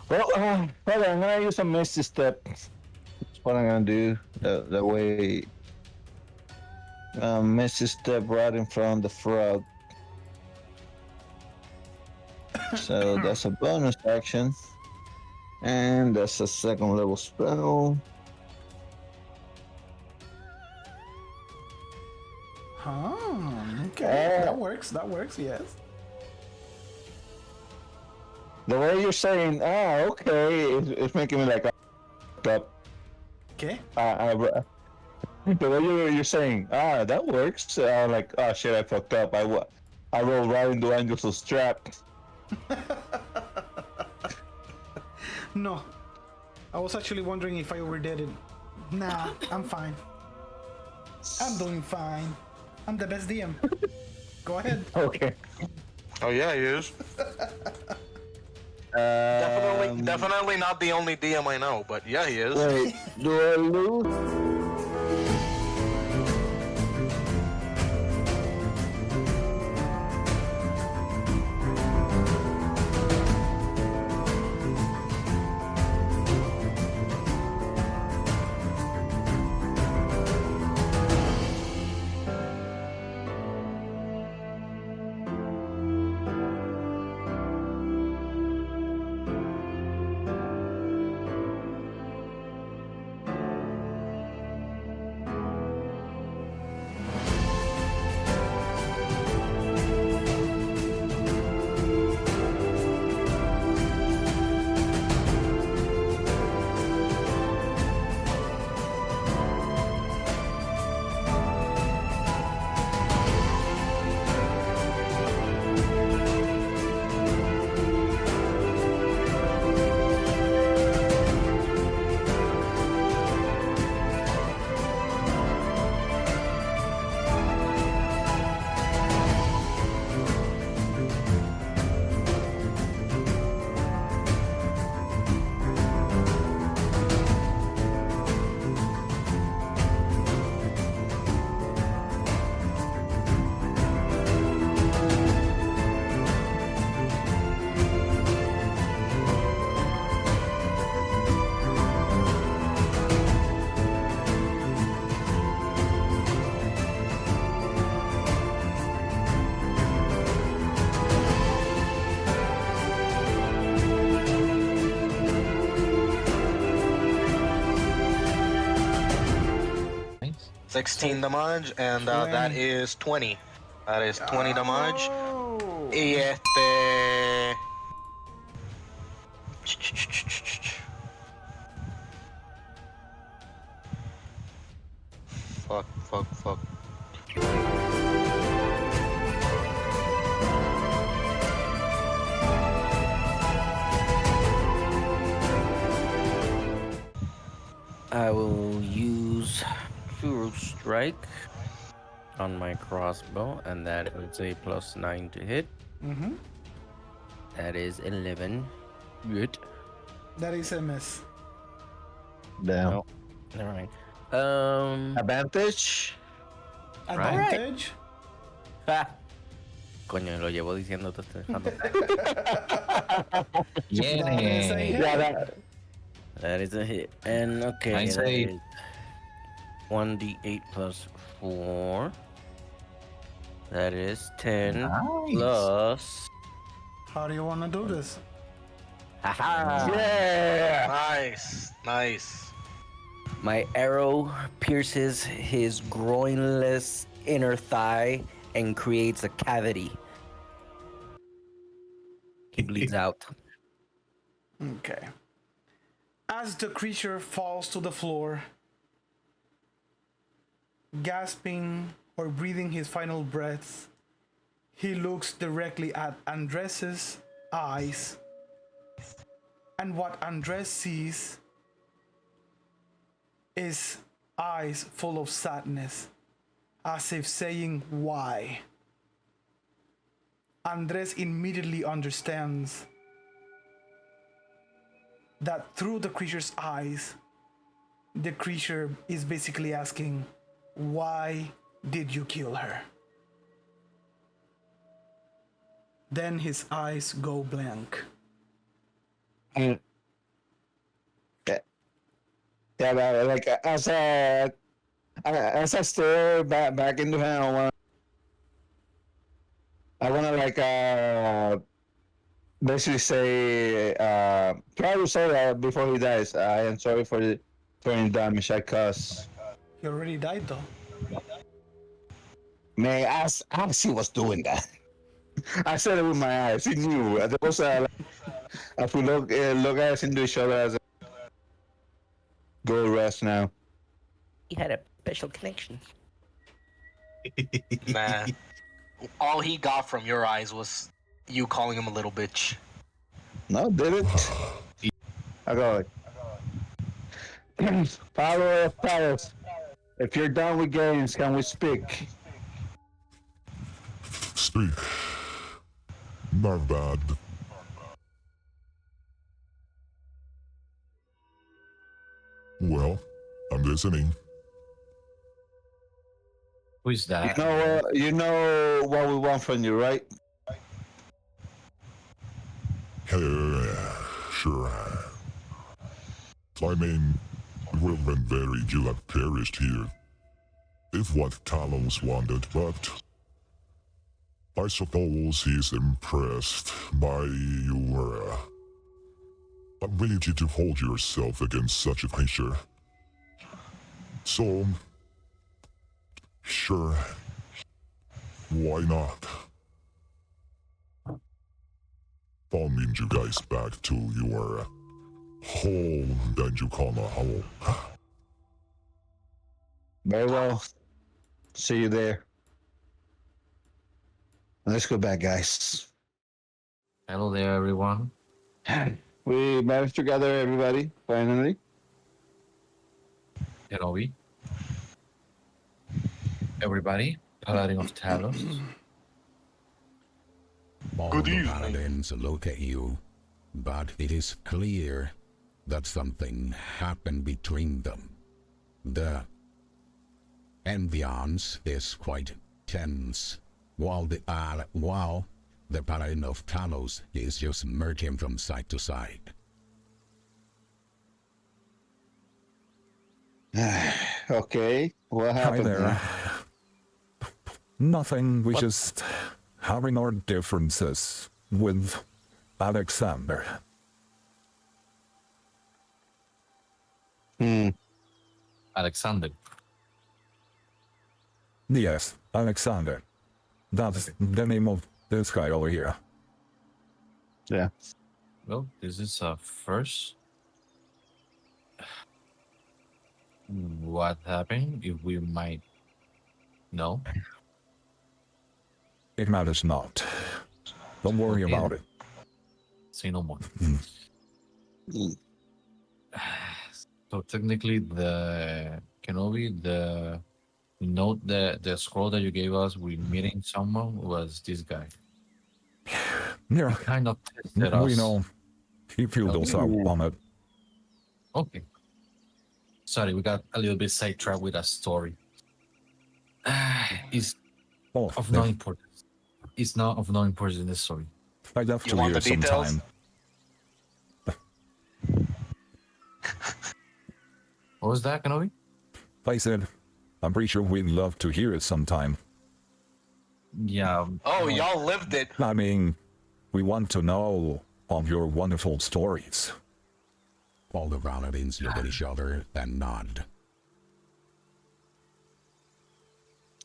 Well, hold on, I'm gonna use a misty step. That's what I'm gonna do. The way misty step right in front of the frog. So that's a bonus action, and that's a second level spell. Okay, that works. That works. Yes. The way you're saying, okay, it's making me like up. Okay. The way you're saying, that works. Like, oh shit, I fucked up. I rolled right into Angel's trap. No, I was actually wondering if I overdid it. Nah, I'm fine. I'm doing fine. I'm the best DM. Go ahead. Okay. Oh yeah, he is. Definitely not the only DM I know, but yeah, he is. Wait, do I lose? Nice. 16 damage, and that 20. is 20. That is 20 damage. Oh. Y este. Fuck. I will use True Strike on my crossbow, and that is a +9 to hit. Mm-hmm. That is 11. Good. That is a miss. Damn. No, never mind. Advantage? Advantage? Ja. Coño, lo llevo diciendo te estoy dejando. That is a hit. Yeah, That is a hit. And okay, Nice that hit. is 1d8 plus 4. That is 10 Nice. plus. How do you want to do this? Haha! yeah. Nice. My arrow pierces his groinless inner thigh and creates a cavity. He bleeds out. Okay. As the creature falls to the floor, gasping or breathing his final breaths, he looks directly at Andres's eyes. And what Andres sees is eyes full of sadness, as if saying, why? Andres immediately understands that through the creature's eyes, the creature is basically asking, why did you kill her? Then his eyes go blank. Yeah, but like as I stare back into him, I wanna like basically say try to say that before he dies. I am sorry for any damage I caused. He already died though. Man, as he was doing that, I said it with my eyes. He knew. There was if we look at us into each other as a go rest now. He had a special connection. Nah. All he got from your eyes was you calling him a little bitch. No, did it? I go like, follower of Talos. If you're done with games, can we speak? Speak. Not bad. Well, I'm listening. Who is that? You know what we want from you, right? Sure. I mean, it would have been very you have perished here. If what Talos wanted, but I suppose he's impressed by your ability to hold yourself against such a creature. So, sure, why not? I'll meet you guys back to your home that you call a home. Very well. See you there. Let's go back, guys. Hello there, everyone. We managed to gather everybody, finally. Kenobi. Everybody, Paladin of Talos. All Good the evening. paladins look at you, but it is clear that something happened between them. The ambiance is quite tense, while the paladin of Talos is just merging from side to side. Okay, what Hi happened there. here? Nothing, we just having our differences with Alexander. Alexander. Yes, Alexander. That's the name of this guy over here. Yeah. Well, this is a first. What happened? If we might know. It matters not. Don't worry Okay. about it. Say no more. Mm. So technically, the Kenobi, the note, the scroll that you gave us, we meeting someone was this guy. Yeah, Kind of tested us. we know. He filled us out on it. Okay. Sorry, we got a little bit sidetracked with a story. It's Oh, of no importance. It's not of no importance in this story. I'd have You to want hear the details? sometime. What was that, Kenobi? I said, I'm pretty sure we'd love to hear it sometime. Yeah. Oh, y'all lived it. I mean, we want to know of your wonderful stories. All the paladins look at each other and nod.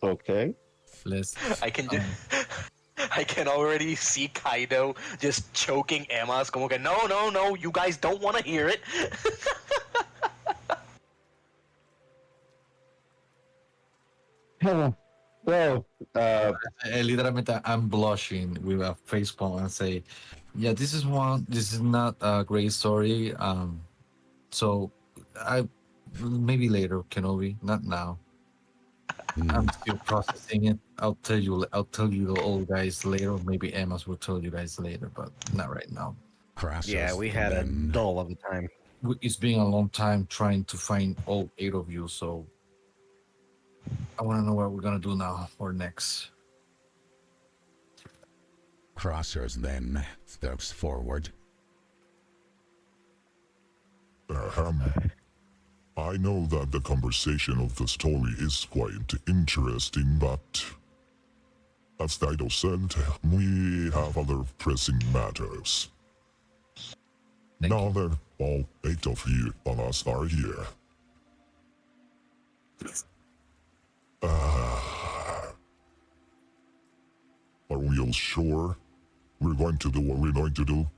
Okay. Let's. I can I can already see Kaido just choking Emma's como que no, you guys don't want to hear it. Well, Literalmente, I'm blushing with a facepalm and say, "Yeah, this is not a great story. So I maybe later, Kenobi, not now. I'm still processing it. I'll tell you all guys later. Maybe Emma's will tell you guys later, but not right now. Crassus, Yeah, we had a then dull of a time. It's been a long time trying to find all 8 of you, so I want to know what we're gonna do now or next." Crassus then steps forward. I know that the conversation of the story is quite interesting, but as Talos said, we have other pressing matters. Now that all 8 of you of us are here, are we all sure we're going to do what we're going to do?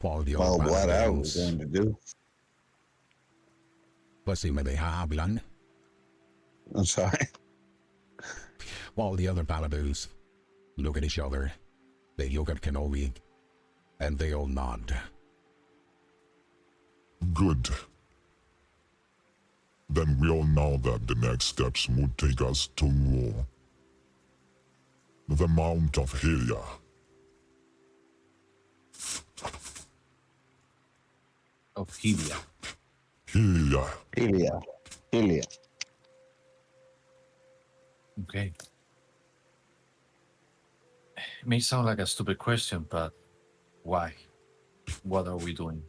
While the Well, other what are we paladins, going to do? Pesimme habilan, I'm sorry. while the other paladins look at each other, they look at Kenobi, and they all nod. Good. Then we all know that the next steps would take us to the Mount of Hylia. Of Helia. Hylia. Hylia. Okay. It may sound like a stupid question, but why? What are we doing?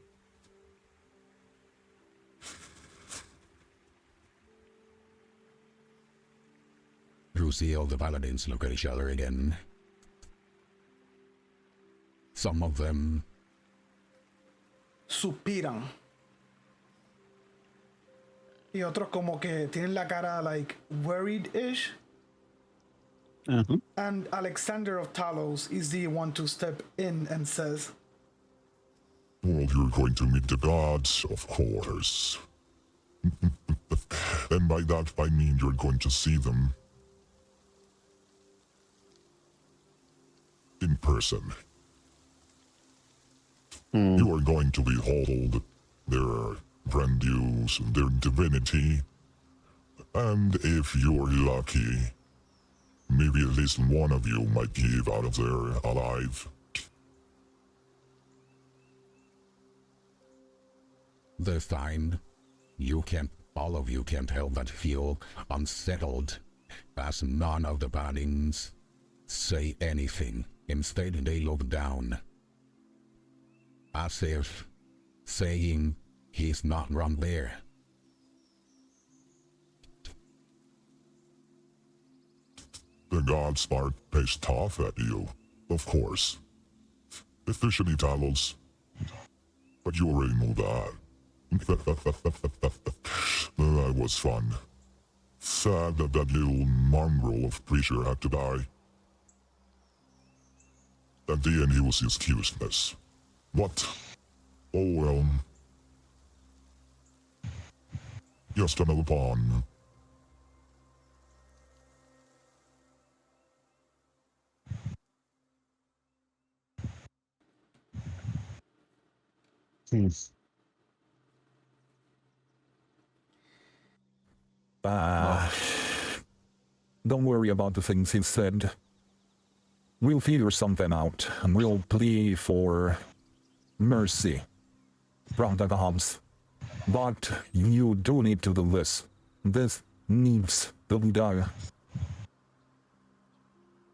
You see all the paladins look at each other again. Some of them Suspiran. Y otros como que tienen la cara like worried-ish. And Alexander of Talos is the one to step in and says, Well, you're going to meet the gods, of course. And by that I mean you're going to see them in person. You are going to behold their grandeur, their divinity, and if you're lucky, maybe at least one of you might leave out of there alive. this time, all of you can't help but feel unsettled, as none of the paladins say anything. Instead, they look down, as if saying he's not wrong there. The gods are pissed off at you, of course. Especially Talos. But you already know that. That was fun. Sad that that little mongrel of creature had to die. At the end he was just useless. But, oh well. Just another pawn. Don't worry about the things he said. We'll figure something out, and we'll plea for mercy from the gods. But you do need to do this. This needs to be done.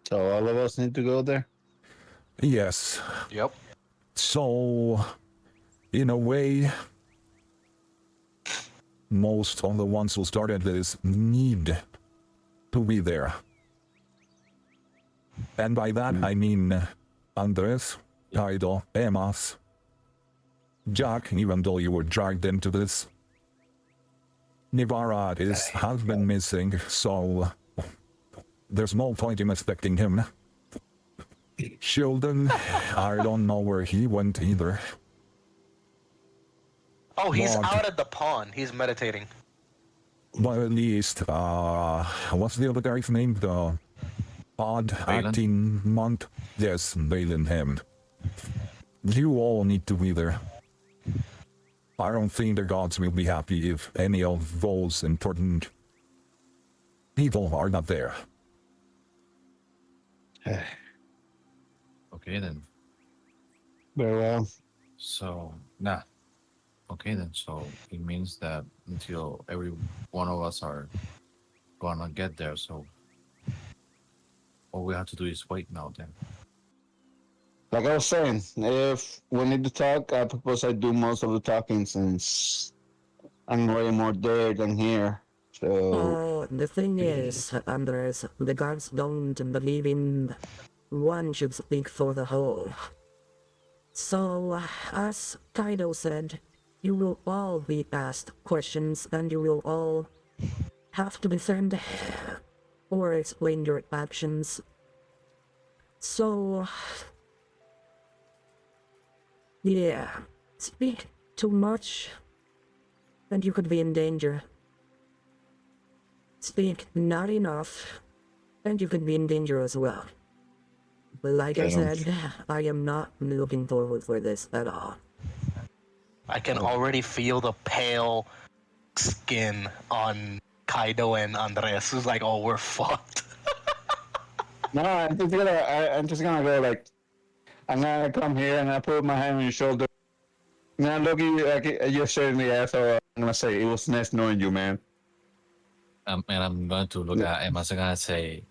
So all of us need to go there? Yes. Yep. So, in a way, most of the ones who started this need to be there. And by that I mean Andres, Kaido, Emas, Jack, even though you were dragged into this. Nivara has been missing, so there's no point in expecting him. Sheldon, I don't know where he went either. Oh, he's But- out at the pawn. He's meditating. But at least, what's the other guy's name? The odd Balin? acting monk? Yes, Balin Hammond. You all need to be there. I don't think the gods will be happy if any of those important people are not there. Okay then. Very well. So okay then. So it means that until every one of us are gonna get there, so all we have to do is wait now then. Like I was saying, if we need to talk, I propose I do most of the talking since I'm way more there than here. So The thing is, Andres, the gods don't believe in one should speak for the whole. So, as Kaido said, you will all be asked questions and you will all have to defend or explain your actions. So, yeah, speak too much and you could be in danger. Speak not enough and you could be in danger as well. But like I said, I am not looking forward for this at all. I can already feel the pale skin on Kaido and Andres. It's like, oh, we're fucked. no, I'm just gonna go like I'm gonna come here and I put my hand on your shoulder. And I look at you like you're sharing the ass. So I'm gonna say it was nice knowing you, man. And I'm going to look at Emma and gonna say,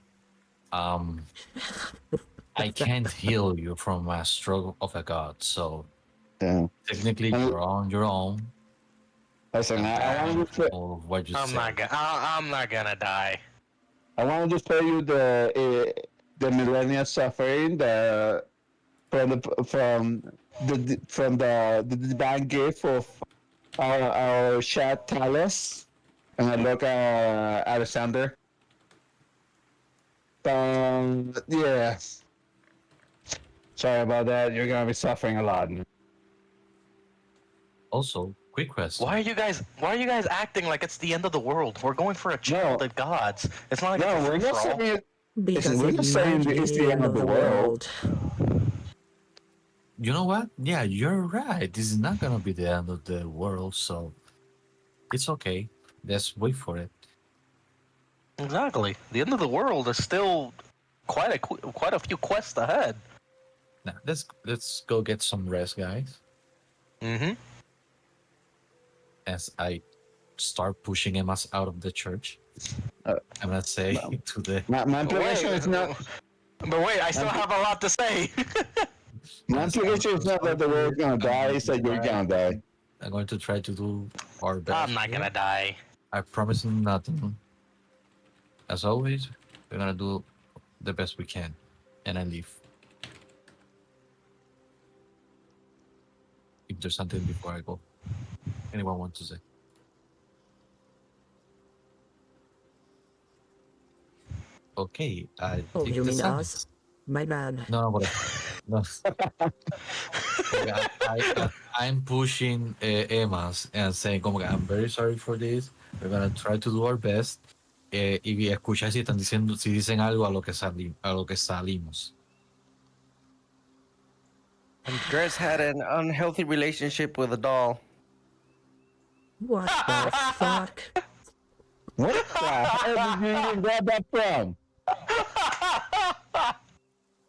I can't heal you from a stroke of a god, so technically you're on your own. Listen, I want to what you say. I'm not gonna die. I want to just tell you the millennial suffering from the divine gift of our chat Talos, and I look at Alexander. Yeah. Sorry about that. You're gonna be suffering a lot. Also, quick question. Why are you guys acting like it's the end of the world? We're going for a chill with the gods. It's not like it's a we're not free-for-all. saying it. Because we're not saying it's the end of the world. You know what? Yeah, you're right. This is not gonna be the end of the world, so it's okay. Let's wait for it. Exactly. The end of the world is still quite a few quests ahead. Now let's go get some rest, guys. Mm-hmm. As I start pushing Emmas out of the church, I'm gonna say to the my implication is not. But wait, I still have a lot to say. My implication is not that the world's gonna die; it's that you're gonna die. I'm going to try to do our best. I'm not gonna die. I promise you nothing. As always, we're gonna do the best we can, and I leave. If there's something before I go, anyone want to say? Okay, I Oh, think you the mean sun us? My bad. No, but no. I'm pushing Emmas and saying, como que I'm very sorry for this. We're gonna try to do our best. Y escucha si están diciendo, si dicen algo a lo que salimos. Andres had an unhealthy relationship with a doll. What the fuck? What the hell did you even grab that from?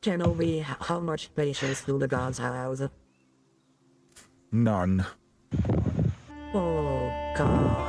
Kenobi, how much patience do the gods have? None. Oh, God.